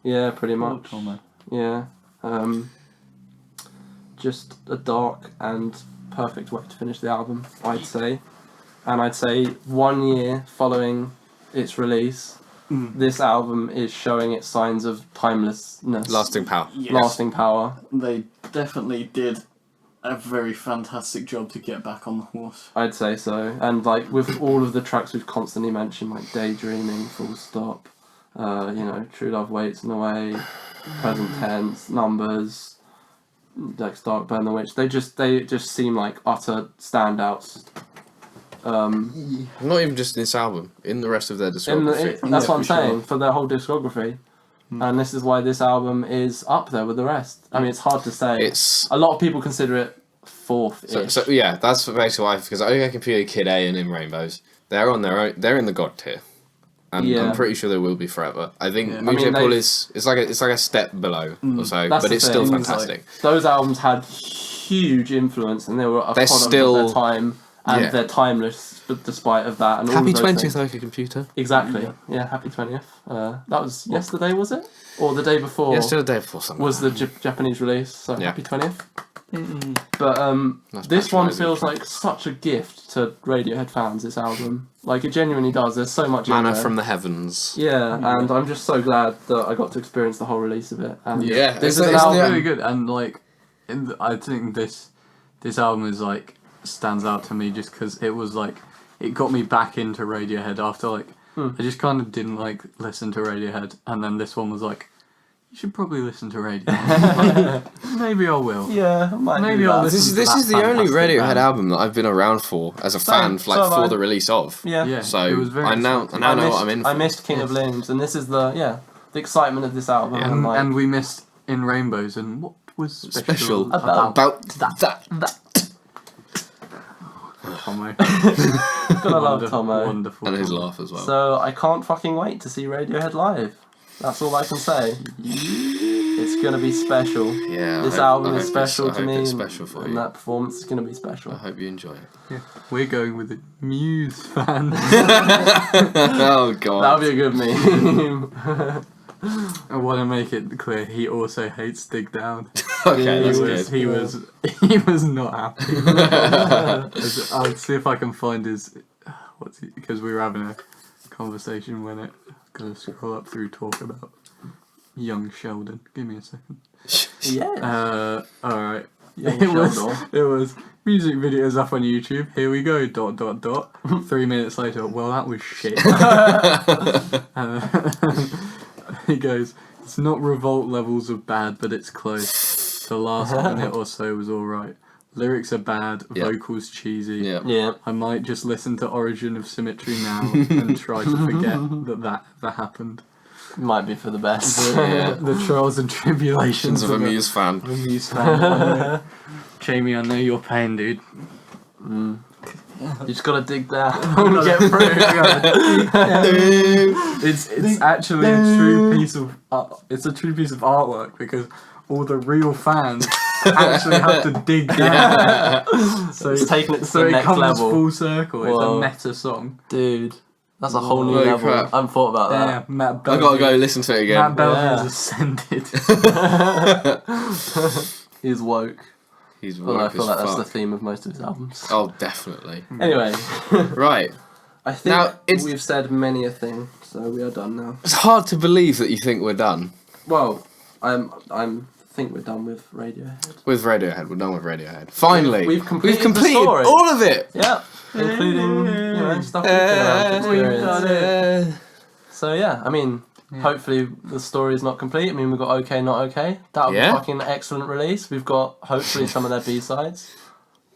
Yeah, pretty much.
Oh, man.
Yeah. Just a dark and perfect way to finish the album, I'd say. And I'd say 1 year following its release, this album is showing its signs of timelessness.
Lasting power.
Yes.
Lasting power.
They definitely did a very fantastic job to get back on the horse.
I'd say so. And like with all of the tracks we've constantly mentioned, like Daydreaming, Full Stop, you know, True Love Waits and Away, Present Tense, Numbers, like Stark Burn the Witch, they just seem like utter standouts.
Not even just in this album, in the rest of their discography.
That's what I'm
for sure.
saying, for their whole discography. And this is why this album is up there with the rest. I mean, it's hard to say.
It's
A lot of people consider it fourth-ish.
so yeah, that's basically why, because OK Computer, Kid A, and In Rainbows, they're on their own. They're in the God tier, and
Yeah.
I'm pretty sure they will be forever. I think
Yeah.
Muse
I mean,
Pull
they-
it's like a step below or so,
That's
but
the
it's still
thing,
fantastic.
Those albums had huge influence, and they were a
They're
product
still-
of their time, and
yeah.
they're timeless despite of that. And all
Happy
of those
20th,
things.
OK Computer.
Exactly. Yeah, happy 20th. That was yesterday, was it? Or the day before?
Yesterday, the day before something.
Was the Japanese release, so
Yeah.
happy 20th. But
That's
this one
patronising.
feels like such a gift to Radiohead fans, this album. Like, it genuinely does. There's so much in
Manna
there.
from the heavens.
Yeah, and I'm just so glad that I got to experience the whole release of it. And
Yeah,
this is
isn't
an
it-
album.
Really good, and like, I think this album is like stands out to me just because it was like it got me back into Radiohead after like I just kind of didn't like listen to Radiohead, and then this one was like, you should probably listen to Radiohead. Like, maybe I will.
Yeah, I might
Maybe
do
I'll
that.
listen.
This
to
is
that
the only
fantastic
Radiohead
band.
album that I've been around for as a fan,
so
like
have I.
for the release of.
Yeah.
Yeah,
So
it was very
I now
exciting.
know
missed,
what I'm in for.
I missed King of Limbs, and this is the excitement of this album.
Yeah.
And, like,
And we missed In Rainbows, and what was special,
Special
about
that.
Tomo?
gotta love Tomo.
Wonderful.
And his
Tomo.
laugh as well.
So I can't fucking wait to see Radiohead live. That's all I can say. It's gonna be special.
Yeah.
This
I hope-
album
I
is
hope
special
it's-
to
I hope
me,
it's special for
and
you.
that performance is gonna be special.
I hope you enjoy it.
We're going with the Muse fan.
Oh god.
That'll be a good meme.
I want to make it clear he also hates Dig Down.
Okay, that's
He
good.
was he was not happy. I'll see if I can find his because we were having a conversation when it gonna scroll up through talk about young Sheldon. Give me a second.
Yeah.
Alright.
Young
It
Sheldon.
was music videos up on YouTube. Here we go. ... 3 minutes later. Well, that was shit. He goes, it's not revolt levels of bad, but it's close. The last minute or so was alright. Lyrics are bad,
Yeah.
vocals cheesy.
Yeah.
Yeah.
I might just listen to Origin of Symmetry now and try to forget that happened.
Might be for the best.
The trials and tribulations
Of a Muse fan.
of a Muse fan. Jamie, I know your pain, dude.
You just gotta dig down and get through.
It's actually a true piece of it's a true piece of artwork because all the real fans actually have to dig down. So
It's taking it to
so
the
it
next
comes
level.
full circle.
Whoa.
It's a meta song.
Dude, that's a whole new
Holy
level.
crap.
I haven't thought about that.
Yeah, Matt
I
Bellevue.
gotta go listen to it again.
Matt Bellevue
Yeah.
has ascended.
He's woke.
He's
Well, I
woke
feel
as
like that's the
fuck.
theme of most of his albums.
Oh, definitely.
Anyway,
Right.
I think
Now, it's-
we've said many a thing, so we are done now.
It's hard to believe that you think we're done.
Well, I'm think we're done with Radiohead.
With Radiohead, we're done with Radiohead. Finally,
We've completed the
completed
story.
all of it.
Yeah, including stuff we've been around to experience. So yeah, I mean, hopefully the story is not complete. I mean, we've got OK Not OK. That would
Yeah.
be fucking excellent release. We've got hopefully some of their B-sides.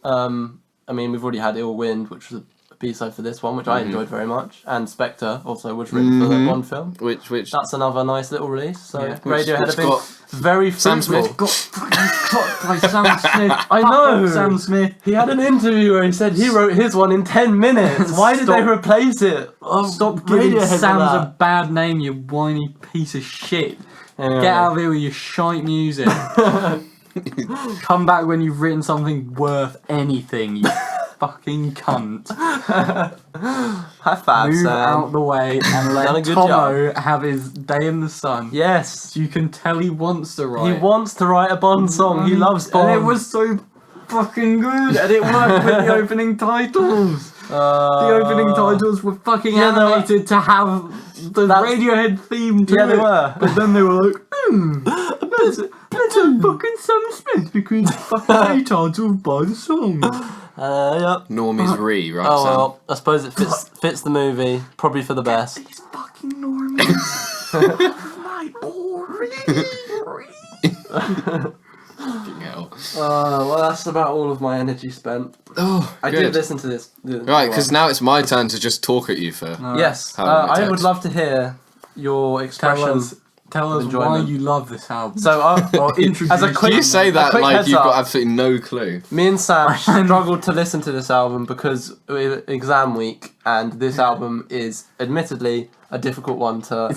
I mean, we've already had Ill Wind, which was a B-side for this one, which I enjoyed very much. And Spectre also was written for the Bond film.
Which
That's another nice little release. So
Yeah.
Radiohead
which
have been
got
very
Sam
fruitful.
Smith.
Got fucking clocked by Sam Smith.
I know.
Sam Smith.
He had an interview where he said he wrote his one in 10 minutes. Why did they
Stop.
replace it?
Stop giving
Radiohead for
Sam's
that.
a bad name, you whiny piece of shit.
Anyway.
Get out of here with your shite music. Come back when you've written something worth anything, you fucking cunt.
High five,
Move
Sam.
out the way and
Done a
let
good
Tomo have his day in the sun.
Yes.
You can tell he wants to write.
He wants to write a Bond song. He loves Bond.
And it was so fucking good. And it worked with the opening titles. The opening titles were fucking
Yeah, they were-
animated to have the
That's-
Radiohead theme to
Yeah,
it.
they were.
But then they were like, let's fucking Sam Smith because fucking titled by the song.
Yep.
Normies Re, right,
Oh
Sam?
well, I suppose it fits the movie. Probably for the best.
These fucking normies. My
Fucking hell.
Well, that's about all of my energy spent.
Oh,
I
good.
did listen to this.
Right, because now it's my turn to just talk at you for.
Yes,
How long it
I
takes.
would love to hear your expression.
Tell us why
enjoyment.
you love this album.
So,
introduce
as a
you.
quick,
You say
a
that
quick
like
heads
you've
up,
got absolutely no clue.
Me and Sam struggled to listen to this album because exam week, and this album is admittedly a difficult one to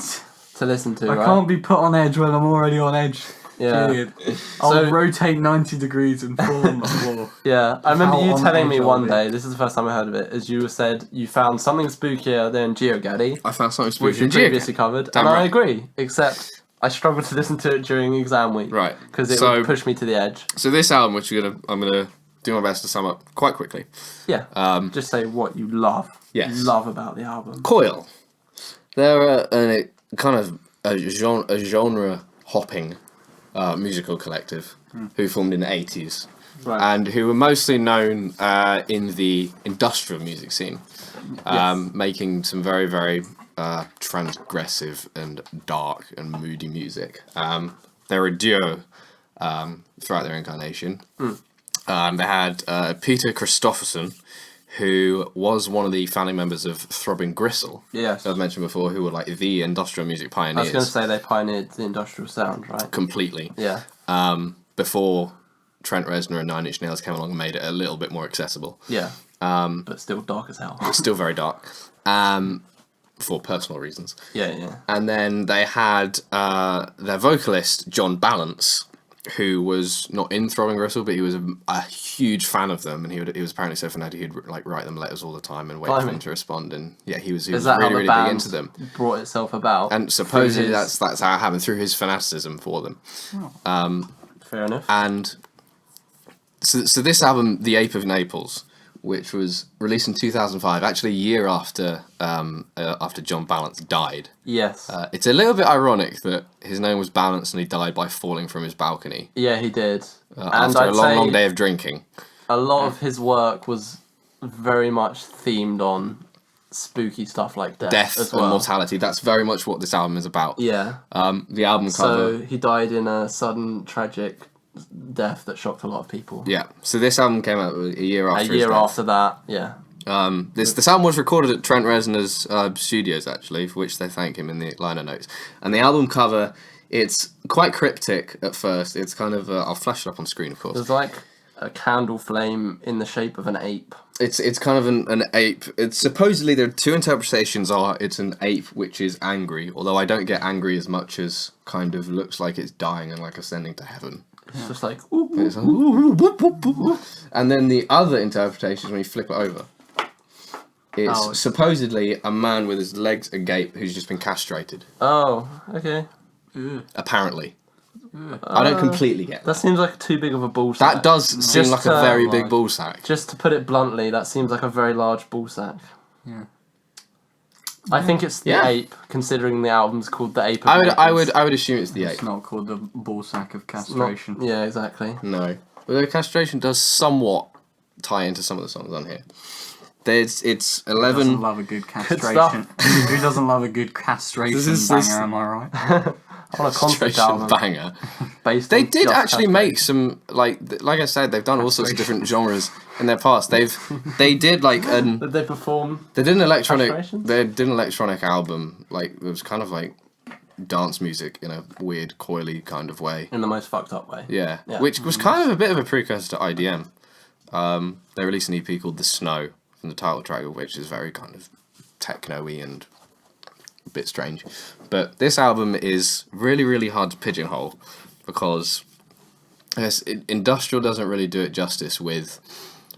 listen to.
I
right?
can't be put on edge when I'm already on edge.
Yeah.
Period. I'll
So-
rotate 90 degrees and fall on the floor.
Yeah, I remember
How
you
on
telling
edge
me
are
one
we?
day. This is the first time I heard of it. As you said, you found something spookier than GeoGaddy,
I found something
which
spooky.
we previously covered,
Damn
and I
right.
agree. Except I struggled to listen to it during exam week,
Right.
Because it
So-
would push me to the edge.
So this album, which I'm gonna do my best to sum up quite quickly.
Yeah. Just say what you love.
Yes.
You love about the album.
Coil. They're a kind of a genre hopping musical collective who formed in the 80s
Right.
and who were mostly known in the industrial music scene, making some very, very transgressive and dark and moody music. They're a duo throughout their incarnation. They had Peter Christopherson, who was one of the founding members of Throbbing Gristle,
Yes.
I've mentioned before, who were like the industrial music
I was
pioneers.
going to say they pioneered the industrial sound, right?
Completely.
Yeah.
Before Trent Reznor and Nine Inch Nails came along and made it a little bit more accessible.
Yeah. But still dark as hell.
It's still very dark. for personal reasons.
Yeah.
And then they had their vocalist, John Balance, who was not in Throbbing Gristle, but he was a huge fan of them, and he was apparently so fanatic he'd like write them letters all the time and wait for them to respond. And yeah, he was
Is that
really
how the
big into them.
brought itself about?
And supposedly that's how it happened, through his fanaticism for them.
Fair enough.
And so this album, The Ape of Naples, which was released in 2005, actually a year after John Balance died.
Yes.
It's a little bit ironic that his name was Balance and he died by falling from his balcony
Yeah, he did.
after a long day of drinking.
A lot of his work was very much themed on spooky stuff like death as well.
And mortality. That's very much what this album is about.
Yeah.
The album cover.
So he died in a sudden, tragic death that shocked a lot of people.
Yeah. So this album came out a year after his
A year
death.
after that, yeah.
This album was recorded at Trent Reznor's studios, actually, for which they thank him in the liner notes. And the album cover, it's quite cryptic at first. It's kind of I'll flash it up on screen, of course.
There's like a candle flame in the shape of an ape.
It's kind of an ape. It's supposedly, there are two interpretations. It's an ape which is angry, although I don't get angry as much as kind of looks like it's dying and like ascending to heaven.
It's just like,
It's like, "Ooh, whoop, whoop, whoop." And then the other interpretation is when you flip it over. It's supposedly a man with his legs agape who's just been castrated.
oh, okay.
Apparently. I don't completely get
That
that.
seems like too big of a ball sack.
That does seem
Just
like a very
like-
big ball sack.
Just to put it bluntly, that seems like a very large ball sack.
Yeah.
I think it's the
Yeah.
ape, considering the album's called The Ape of
I
Naples.
would assume it's the
It's
ape.
not called the ball sack of
It's not-
castration.
yeah, exactly.
No. Although castration does somewhat tie into some of the songs on here. It's
Who doesn't
11.
love a good
stuff.
castration? Who doesn't love a good castration
This
banger,
is-
am I right?
On a concept
Castration
album
banger.
based
They
on
did
just
actually
castration.
make some like I said, they've done all sorts of different genres in their past. They did like
Did they perform?
they did an electronic
Castrations?
they did an electronic album, like it was kind of like dance music in a weird coily kind of way.
In the most fucked up way.
Yeah.
Yeah.
Which was kind of a bit of a precursor to IDM. They released an EP called The Snow from the title track of which is very kind of techno-y and a bit strange. But this album is really, really hard to pigeonhole because I guess industrial doesn't really do it justice with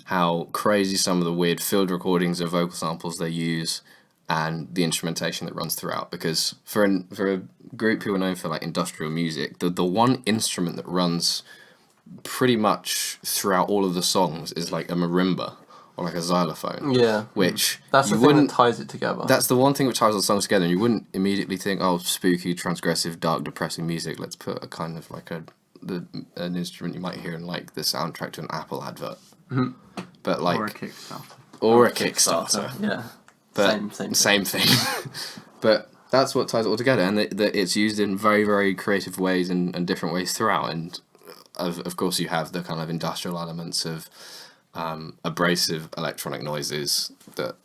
how crazy some of the weird field recordings of vocal samples they use and the instrumentation that runs throughout. Because for a group who are known for like industrial music, the one instrument that runs pretty much throughout all of the songs is like a marimba or like a xylophone.
Yeah.
Which
That's the
you
thing
wouldn't.
that ties it together.
That's the one thing which ties all the songs together. And you wouldn't immediately think, oh, spooky, transgressive, dark, depressing music. Let's put a kind of like an instrument you might hear in like the soundtrack to an Apple advert. But like
Or a Kickstarter.
or a Kickstarter.
Yeah.
But
Same
thing. But that's what ties it all together, and that it's used in very, very creative ways and different ways throughout. And of course, you have the kind of industrial elements of abrasive electronic noises that,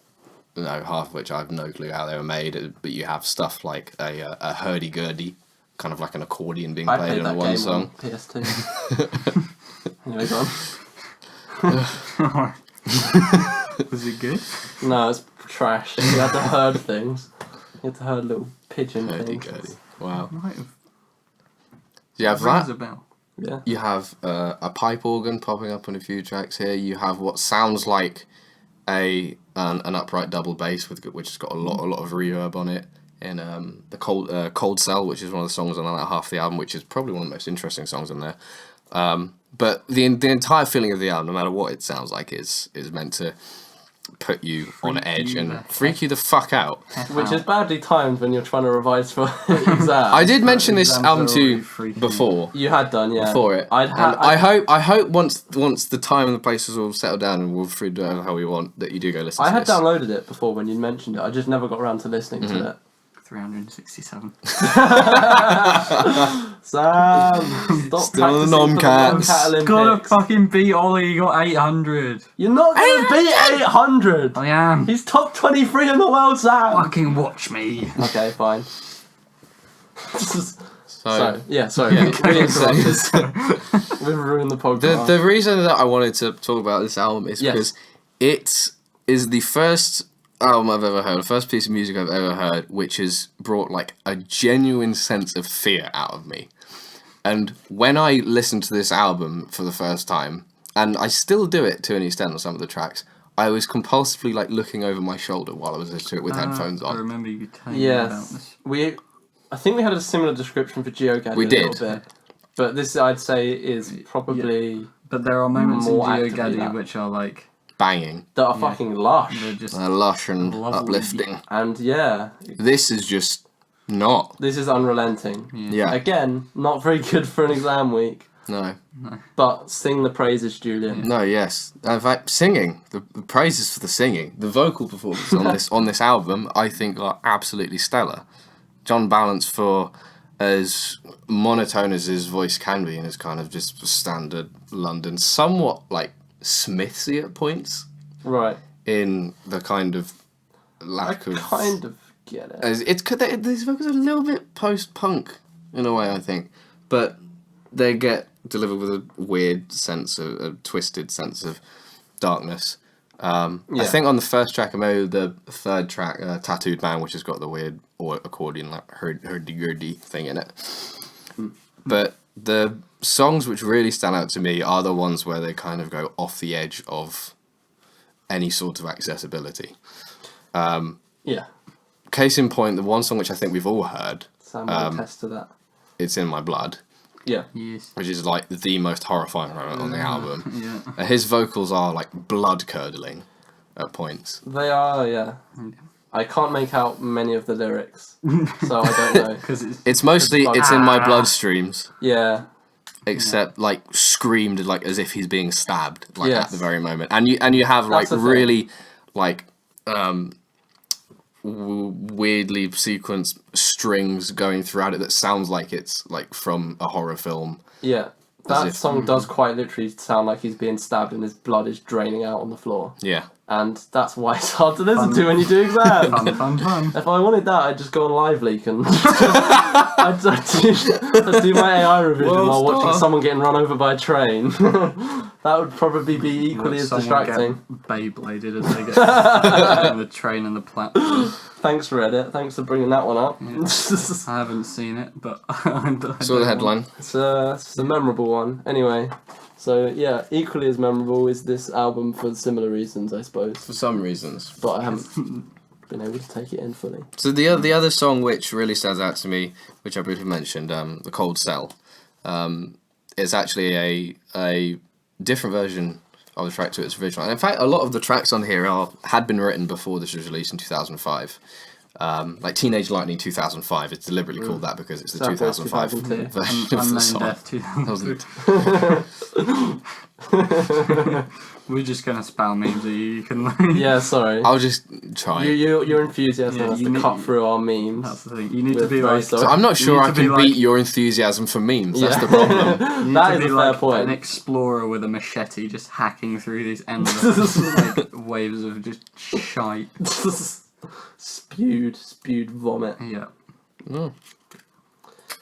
you know, half of which I have no clue how they were made. But you have stuff like a hurdy-gurdy, kind of like an accordion being
I
played
played
in
that
one
game
song.
on PS2. Anyway, go on.
Was it good?
No, it's trash. You had to herd things. You had to herd little pigeon
Hurdy-gurdy.
things.
Wow.
Might have.
You have
Rings
that.
a bell.
Yeah.
You have a pipe organ popping up on a few tracks here. You have what sounds like an upright double bass which has got a lot of reverb on it. In the Cold Cell, which is one of the songs on that half of the album, which is probably one of the most interesting songs on there. But the entire feeling of the album, no matter what it sounds like, is meant to put you on edge
you
and
the
freak you the fuck out.
Which is badly timed when you're trying to revise for exams.
I did mention this
exams
album
are
to you
already freaking
before.
You had done, yeah.
Before it,
I
hope once the time and the places all settled down and we're free to do it how we want, that you do go listen.
I
to
had
this.
downloaded it before when you mentioned it. I just never got around to listening to it.
367.
Sam, stop
Still on the
practicing for
Nomcats.
Nomcat
Gotta
Olympics.
fucking beat Ollie, you got 800.
You're not gonna beat 800.
I am.
He's top 23 in the world, Sam.
Fucking watch me.
Okay, fine.
So,
yeah, sorry.
Yeah,
we interrupted. We've ruined the podcast.
the reason that I wanted to talk about this album is
Yes.
because it is the first album I've ever heard, the first piece of music I've ever heard, which has brought like a genuine sense of fear out of me. And when I listened to this album for the first time, and I still do it to an extent on some of the tracks, I was compulsively like looking over my shoulder while I was listening to it with headphones
I
on.
remember you telling me about
Yes,
this.
I think we had a similar description for GeoGaddy
We
a
did.
little bit, but this I'd say is probably
But there are moments in
More actively
GeoGaddy
that.
which are like
Banging,
that are fucking lush,
they're just
lush and
Lovely.
uplifting.
and yeah,
This is just not.
this is unrelenting.
Yeah.
Again, not very good for an exam week,
No.
but sing the praises, Julian.
No, yes. In fact, singing. The praises for the singing. The vocal performances on this album, I think, are absolutely stellar. John Balance, for as monotone as his voice can be, and is kind of just standard London, somewhat like Smithsy at points,
Right.
in the kind of
I
lack of.
kind of get it.
These vocals are a little bit post-punk in a way, I think, but they get delivered with a weird sense of a twisted sense of darkness. I think on the first track, or maybe the third track, Tattooed Man, which has got the weird accordion like hurdy-gurdy thing in it. But the songs which really stand out to me are the ones where they kind of go off the edge of any sort of accessibility.
Yeah.
Case in point, the one song which I think we've all heard,
Sam will attest to that.
It's In My Blood,
Yeah.
yes.
which is like the most horrifying moment on the album.
Yeah.
His vocals are like blood-curdling at points.
They are, yeah. I can't make out many of the lyrics, so I don't know.
Because
It's mostly, it's in my bloodstreams,
Yeah.
except like screamed like as if he's being stabbed like
Yes.
at the very moment. And you have like
That's the thing.
really like weirdly sequenced strings going throughout it that sounds like it's like from a horror film.
Yeah. That
if-
song does quite literally sound like he's being stabbed and his blood is draining out on the floor.
Yeah.
And that's why it's hard to listen to when you do exams.
fun.
If I wanted that, I'd just go on Live Leak and I'd do my AI revision
Well,
while watching
stop.
someone getting run over by a train. That would probably be equally as distracting.
Beybladed as they get on the train and the platform.
Thanks, Reddit. Thanks for bringing that one up.
I haven't seen it, but I
Saw the headline.
It's a memorable one. Anyway, so yeah, equally as memorable is this album for similar reasons, I suppose.
For some reasons.
But I haven't been able to take it in fully.
So the other song which really stands out to me, which I briefly mentioned, The Cold Cell, is actually a different version of the track to its original. And in fact, a lot of the tracks on here had been written before this was released in 2005. Like Teenage Lightning 2005, it's deliberately called that because it's the
Sad Boys
2005
2002.
version of the
Unknown
song.
Death 2002.
Wasn't-
We're just gonna spell memes at you. You can.
Yeah, sorry.
I'll just try.
Your enthusiasm
Yeah,
has
you
to
need-
cut through our memes.
That's the thing. You need to
We're
be
very
like.
sorry.
So I'm not sure
need
I
to be
can
like-
beat your enthusiasm for memes. That's
Yeah.
the problem.
You need
That
to
is
be
a fair
like
point.
an explorer with a machete, just hacking through these endless like waves of just shite.
spewed vomit.
Yeah.
Oh.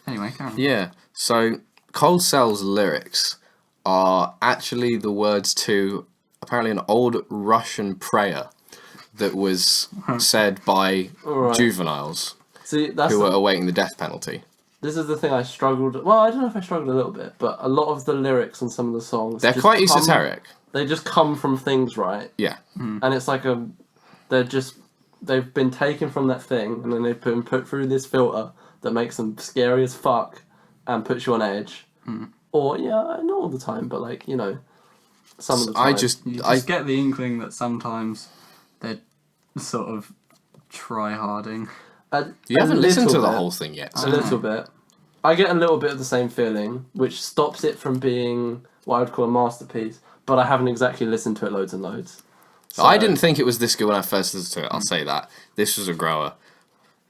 Anyway, carry on.
Yeah. So Cold Cell's lyrics are actually the words to apparently an old Russian prayer that was said by
Alright.
juveniles
See, that's
who were awaiting the death penalty.
this is the thing I struggled. Well, I don't know if I struggled a little bit, but a lot of the lyrics on some of the songs
They're
just
quite
come-
esoteric.
They just come from things, right?
Yeah.
And it's like they've been taken from that thing, and then they've been put through this filter that makes them scary as fuck and puts you on edge. Or yeah, not all the time, but like some of the time.
I just
You just get the inkling that sometimes they're sort of try-harding.
you haven't listened to the
bit.
whole thing yet.
A
So.
little bit. I get a little bit of the same feeling, which stops it from being what I would call a masterpiece, but I haven't exactly listened to it loads and loads. So,
I didn't think it was this good when I first listened to it. I'll say that. This was a grower.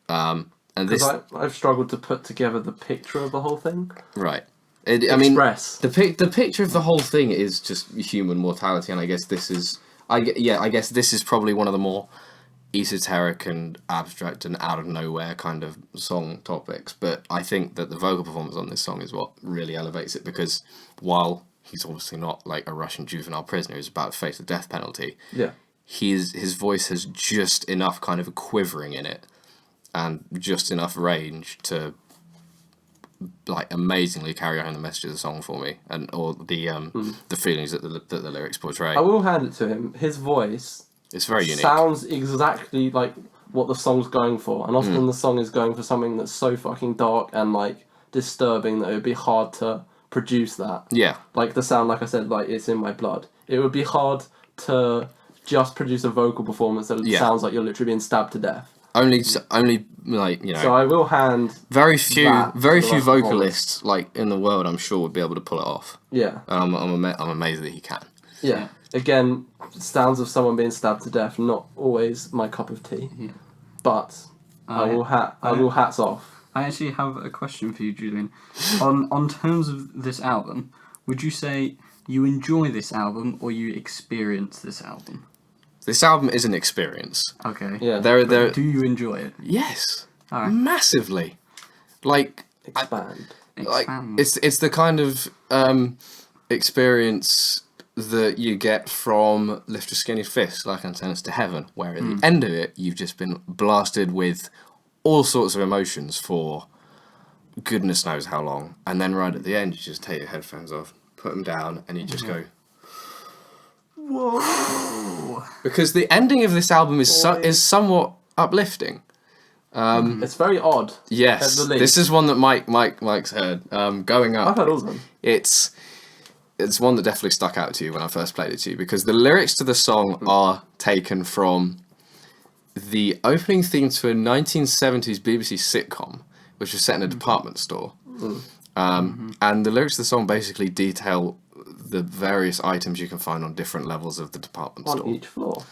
And this
Because I've struggled to put together the picture of the whole thing.
right. I mean,
Express.
the picture of the whole thing is just human mortality, and I guess this is I guess this is probably one of the more esoteric and abstract and out of nowhere kind of song topics. But I think that the vocal performance on this song is what really elevates it, because while he's obviously not like a Russian juvenile prisoner who's about to face the death penalty,
Yeah.
his voice has just enough kind of quivering in it, and just enough range to like amazingly carry on the message of the song for me, and or the feelings that the lyrics portray.
I will hand it to him. His voice
It's very unique.
sounds exactly like what the song's going for, and often the song is going for something that's so fucking dark and like disturbing that it would be hard to produce that.
Yeah.
Like the sound, like I said, like it's in my blood. It would be hard to just produce a vocal performance that sounds like you're literally being stabbed to death.
Only like, you know.
So I will hand
very few
that
vocalists like in the world, I'm sure, would be able to pull it off.
Yeah.
And I'm amazed that he can.
Yeah. Again, sounds of someone being stabbed to death, not always my cup of tea.
Yeah.
But I will hats off.
I actually have a question for you, Julian. On terms of this album, would you say you enjoy this album or you experience this album?
This album is an experience.
Okay.
Yeah.
There.
Do you enjoy it?
Yes.
All right.
Massively. Like.
Expand.
Like it's the kind of experience that you get from Lift Your Skinny Fist, like Antennas to Heaven, where at the end of it you've just been blasted with all sorts of emotions for goodness knows how long, and then right at the end you just take your headphones off, put them down, and you just go,
Whoa.
because the ending of this album is somewhat uplifting.
It's very odd.
Yes,
at the least.
this is one that Mike's heard. Going Up.
I've heard all of them.
It's one that definitely stuck out to you when I first played it to you, because the lyrics to the song are taken from the opening theme to a 1970s BBC sitcom, which was set in a department store. And the lyrics to the song basically detail the various items you can find on different levels of the department store.
On each floor.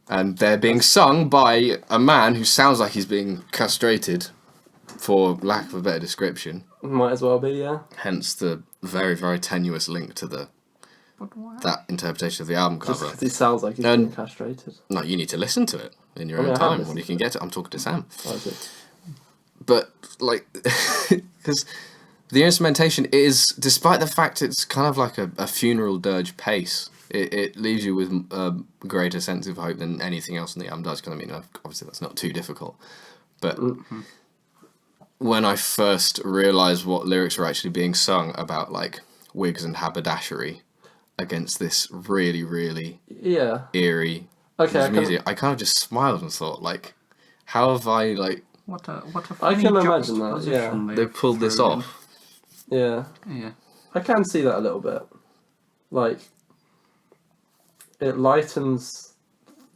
And they're being sung by a man who sounds like he's being castrated, for lack of a better description.
Might as well be, yeah.
Hence the very, very tenuous link to that interpretation of the album
Just
cover.
'cause he sounds like he's being castrated.
No, you need to listen to it in your
I mean,
own
I have
time when
listened
you
to
can get it. I'm talking to Sam.
Oh, is it?
But, like, because the instrumentation is, despite the fact it's kind of like a funeral dirge pace, it leaves you with a greater sense of hope than anything else in the album does. Because, I mean, obviously that's not too difficult. But when I first realised what lyrics were actually being sung about, like, wigs and haberdashery against this really, really eerie music, I kind of just smiled and thought, like, how have I, like...
What a
I
funny
can imagine that,
juxtaposition
They pulled this
threw in.
off.
Yeah.
Yeah.
I can see that a little bit. Like, it lightens,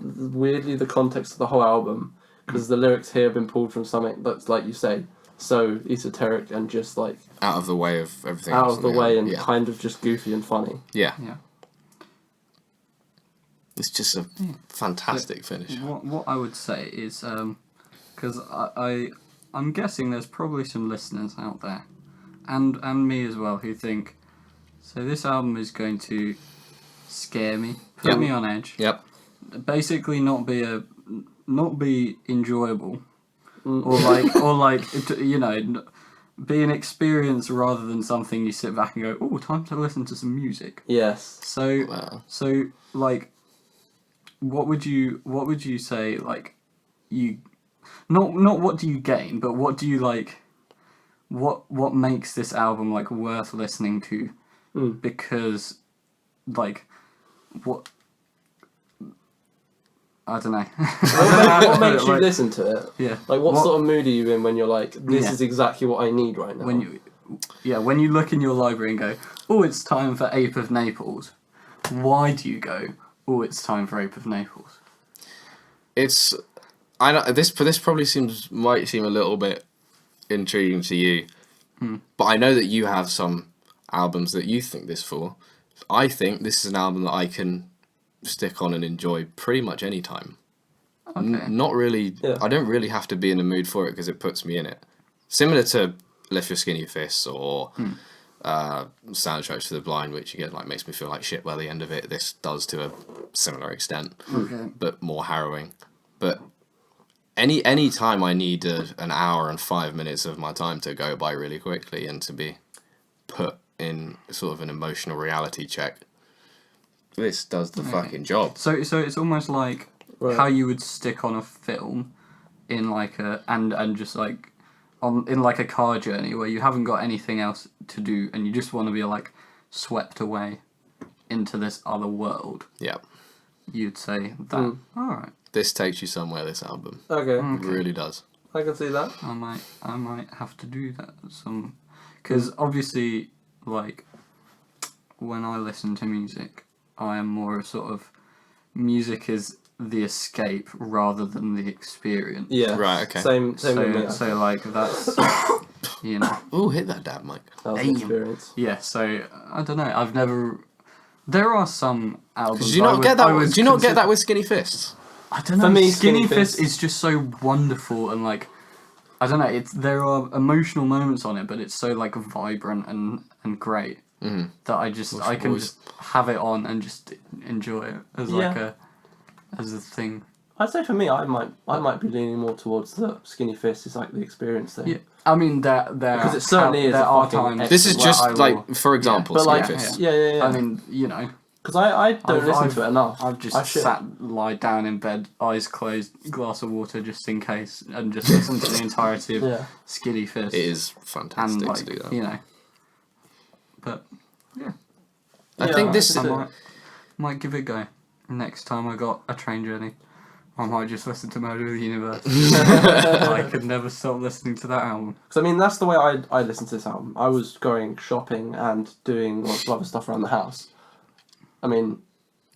weirdly, the context of the whole album, because the lyrics here have been pulled from something that's, like you say, so esoteric and just, like...
Out of the way of everything
out
else
of the
on
way
album.
and kind of just goofy and funny.
Yeah.
Yeah.
It's just a fantastic finish.
What I would say is, because I'm guessing there's probably some listeners out there, and me as well, who think, so this album is going to scare me, put me on edge,
Yep.
basically not be enjoyable, or like you know, be an experience rather than something you sit back and go, oh, time to listen to some music.
Yes.
So
Wow.
so like, what would you say, like, you not what do you gain, but what do you like, what makes this album like worth listening to? Because, like, what, I don't know.
What makes you
Like,
listen to it?
yeah,
Like, what sort of mood are you in when you're like, this
Yeah.
is exactly what I need right now?
when you look in your library and go, oh, it's time for Ape of Naples, why do you go, oh, it's time for Ape of Naples?
It's... I know this probably might seem a little bit intriguing to you, but I know that you have some albums that you think this for. I think this is an album that I can stick on and enjoy pretty much any time.
Okay.
Not really.
Yeah.
I don't really have to be in the mood for it because it puts me in it. Similar to Lift Your Skinny Fists or Soundtracks for the Blind, which again like makes me feel like shit by the end of it. This does to a similar extent, but more harrowing. But any time I need an hour and 5 minutes of my time to go by really quickly and to be put in sort of an emotional reality check, this does the fucking job.
So it's almost like
Right.
how you would stick on a film in like a and just like in like a car journey where you haven't got anything else to do and you just want to be like swept away into this other world.
Yeah.
You'd say that. All right.
This takes you somewhere, this album.
Okay.
It really does.
I can see that.
I might have to do that because obviously like when I listen to music I am more sort of music is the escape rather than the experience.
Yeah.
Right, okay.
Same with me.
So like that's you know.
Ooh, hit that dab, Mike.
That was
Damn.
an experience.
Yeah, so I don't know. I've never. There are some albums.
Do you not get that? Do you not get that with Skinny Fists?
I don't know.
For me,
Skinny
Skinny
Fist
Fist
is just so wonderful and like, I don't know. There are emotional moments on it, but it's so like vibrant and great that I can
boys.
just have it on and just enjoy it as like as a thing.
I'd say for me, I might be leaning more towards the Skinny Fist. It's like the experience thing.
Yeah, I mean there
Because it certainly is
there
a
are
fucking
times.
This is
where
just
I will-
like, for example,
But
Skinny
like,
Fists.
yeah.
I mean, you know.
Because I don't listen to it enough.
I've just
I should.
lied down in bed, eyes closed, glass of water just in case, and just listened to the entirety of
Yeah.
Skinny Fist.
It is
And
fantastic
like,
to do that.
you know. But
I think this
I
is...
might give it a go. Next time I got a train journey, I might just listen to Murder of the Universe. I could never stop listening to that album.
Because I mean, that's the way I listened to this album. I was going shopping and doing lots of other stuff around the house. I mean,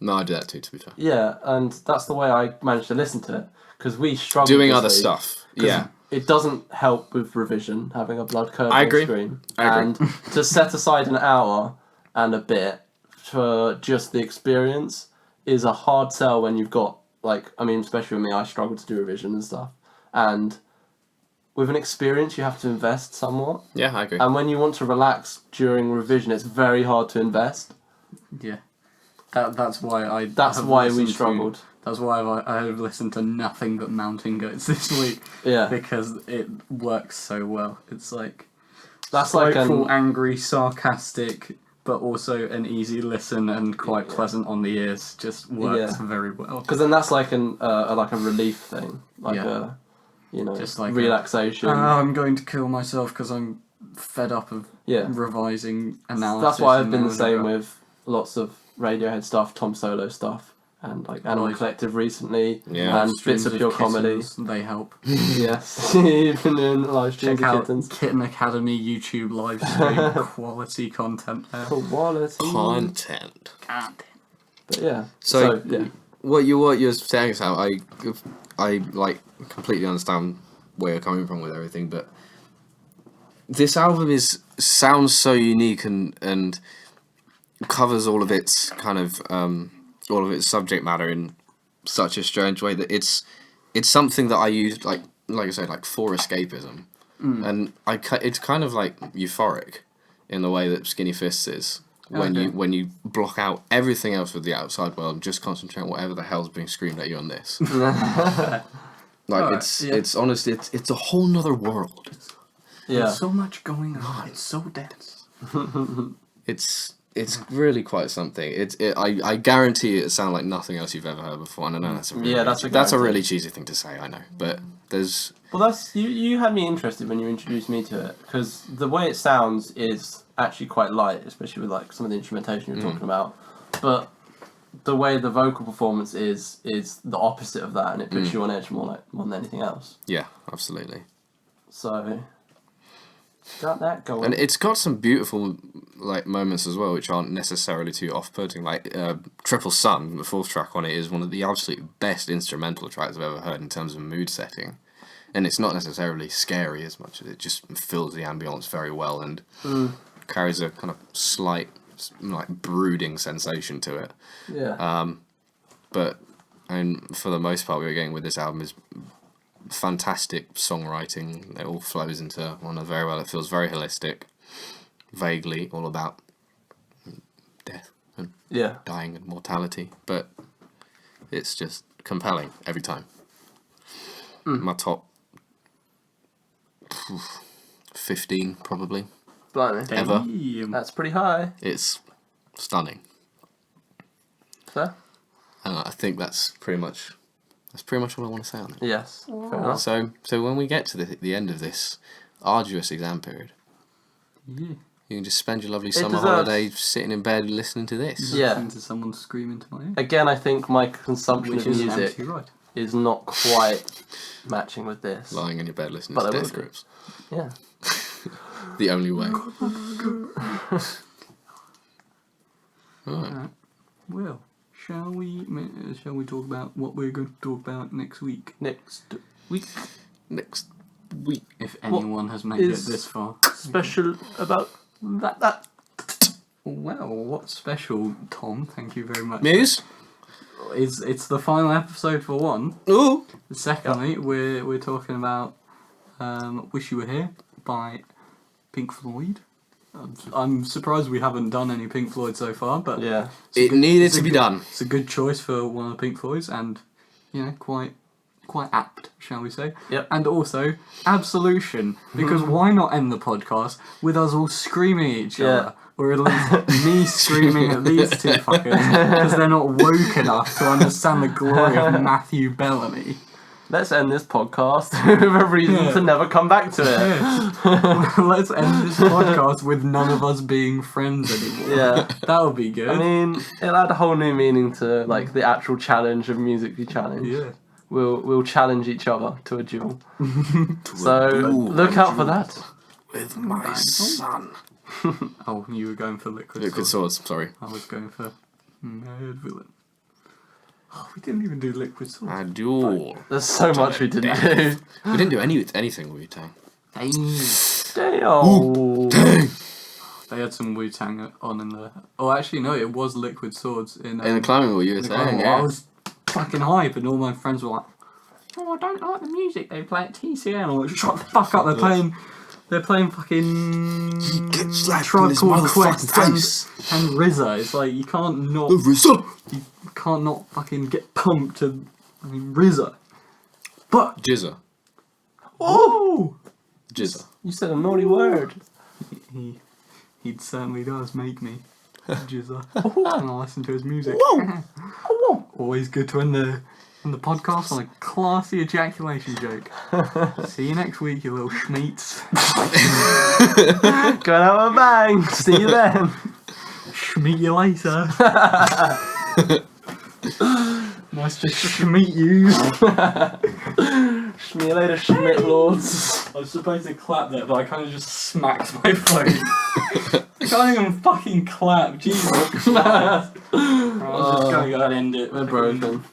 No, I do that too, to be fair.
yeah, and that's the way I managed to listen to it. Because we struggled
Doing
this
other
week.
stuff.
'Cause
Yeah.
It doesn't help with revision, having a blood curdle
I agree.
screen.
I agree.
And to set aside an hour and a bit for just the experience is a hard sell when you've got, like, I mean, especially with me, I struggle to do revision and stuff. And with an experience, you have to invest somewhat.
Yeah, I agree.
And when you want to relax during revision, it's very hard to invest.
Yeah. That's why I.
That's
have
why we
listened to-
struggled.
That's why I've listened to nothing but Mountain Goats this week.
Yeah.
Because it works so well. It's like
That's like
spiteful,
an...
angry, sarcastic, but also an easy listen and quite pleasant on the ears. Just works very well.
Because then that's like a relief thing. Like
Yeah.
just
Just like
relaxation.
I'm going to kill myself because I'm fed up of
Yeah.
revising analysis.
That's why I've
and
been the
whatever.
same with lots of Radiohead stuff, Tom Solo stuff, and like Animal
Like-
Collective recently,
Yeah.
and
Streams
bits of
of
pure comedy.
kittens, They help.
Yes, even in live streams
Check
of
out
kittens.
Kitten Academy YouTube live stream. Quality content there.
Quality.
Content.
But yeah.
So,
yeah.
what you're saying, Sam, I like completely understand where you're coming from with everything, but this album sounds so unique and covers all of its kind of all of its subject matter in such a strange way that it's something that I use like I said, like for escapism, and it's kind of like euphoric in the way that Skinny Fists is. When you block out everything else with the outside world and just concentrate on whatever the hell's being screamed at you on this. Like
Alright,
it's honestly it's a whole nother world.
Yeah.
There's so much going on. It's so dense.
It's really quite something. I guarantee it sounds like nothing else you've ever heard before. And I know that's a really,
that's a
that's a
guarantee.
really cheesy thing to say. I know, but there's
Well, that's you had me interested when you introduced me to it because the way it sounds is actually quite light, especially with like some of the instrumentation you're talking about. But the way the vocal performance is the opposite of that, and it puts you on edge more than anything else.
yeah, absolutely.
So got that going.
And it's got some beautiful like moments as well, which aren't necessarily too off-putting. Like Triple Sun, the fourth track on it, is one of the absolute best instrumental tracks I've ever heard in terms of mood setting. And it's not necessarily scary as much as it just fills the ambience very well and carries a kind of slight, like brooding sensation to it.
Yeah.
But and for the most part, we're getting with this album is fantastic songwriting. It all flows into one very well. It feels very holistic, vaguely all about death and
Yeah.
dying and mortality, but it's just compelling every time. My top 15 probably
Blimey.
ever.
Damn.
That's pretty high.
It's stunning.
Fair?
I think that's pretty much all I want to say on it.
Yes. Fair enough.
So when we get to the end of this arduous exam period,
Yeah.
you can just spend your lovely summer
deserves-
holiday sitting in bed listening to this.
Yeah.
Listening to someone scream into my ear.
Again, I think my consumption
Which
of
is an
music
empty right.
is not quite matching with this.
Lying in your bed listening
But
to
I
death
will do.
grips.
Yeah.
The only way. Right.
Alright. Well, shall we talk about what we're going to talk about next week?
Next week,
Next week.
If anyone has made it
is-
this far.
special about that.
Well, what's special, Tom? Thank you very much.
Muse?
It's the final episode for one.
Ooh!
Secondly, we're talking about "Wish You Were Here" by Pink Floyd. I'm surprised we haven't done any Pink Floyd so far, but
Yeah.
It needed to be done.
it's a good choice for one of the Pink Floyds, and quite apt, shall we say?
Yep.
And also Absolution, because why not end the podcast with us all screaming at each other? Or at least me screaming at these two fuckers because they're not woke enough to understand the glory of Matthew Bellamy.
Let's end this podcast with a reason to never come back to it.
Yeah. Let's end this podcast with none of us being friends anymore.
Yeah.
That would be good.
I mean, it'll add a whole new meaning to like the actual challenge of Musically Challenge.
yeah.
We'll challenge each other to a duel. So look out for that.
With my son.
Oh, you were going for Liquid
Liquid
Swords.
Swords, sorry.
I was going for Nerd Villain. Oh, we didn't even do Liquid Swords.
A duel.
There's so much we didn't do.
We didn't do anything with Wu-Tang.
Damn.
They had some Wu-Tang on in the... Oh, actually, no, it was Liquid Swords in...
In the climbing wall, you were
in the
saying,
Climbing Wall.
yeah.
I was fucking hype, and all my friends were like, "Oh, I don't like the music they play at TCN." I'm like, shut the fuck up, they're playing fucking...
Get slapped in
Tribe
his
Called
motherfucking
Quest
face.
and RZA. It's like, you can't not...
RZA.
You can't not fucking get pumped to... I mean, RZA. But...
Jizza.
Oh!
Jizza.
You said a naughty word.
He certainly does make me jizzer when I listen to his music. Always good to end the podcast on a classy ejaculation joke. See you next week, you little schmeats.
Going out with a bang. See you then.
Schmeat you later. Nice to schmeat you.
See you later, Schmidt Lords.
I was supposed to clap there, but I kind of just smacked my phone. I can't even fucking clap, Jesus Christ. I'm just gonna go and end it.
We're broken.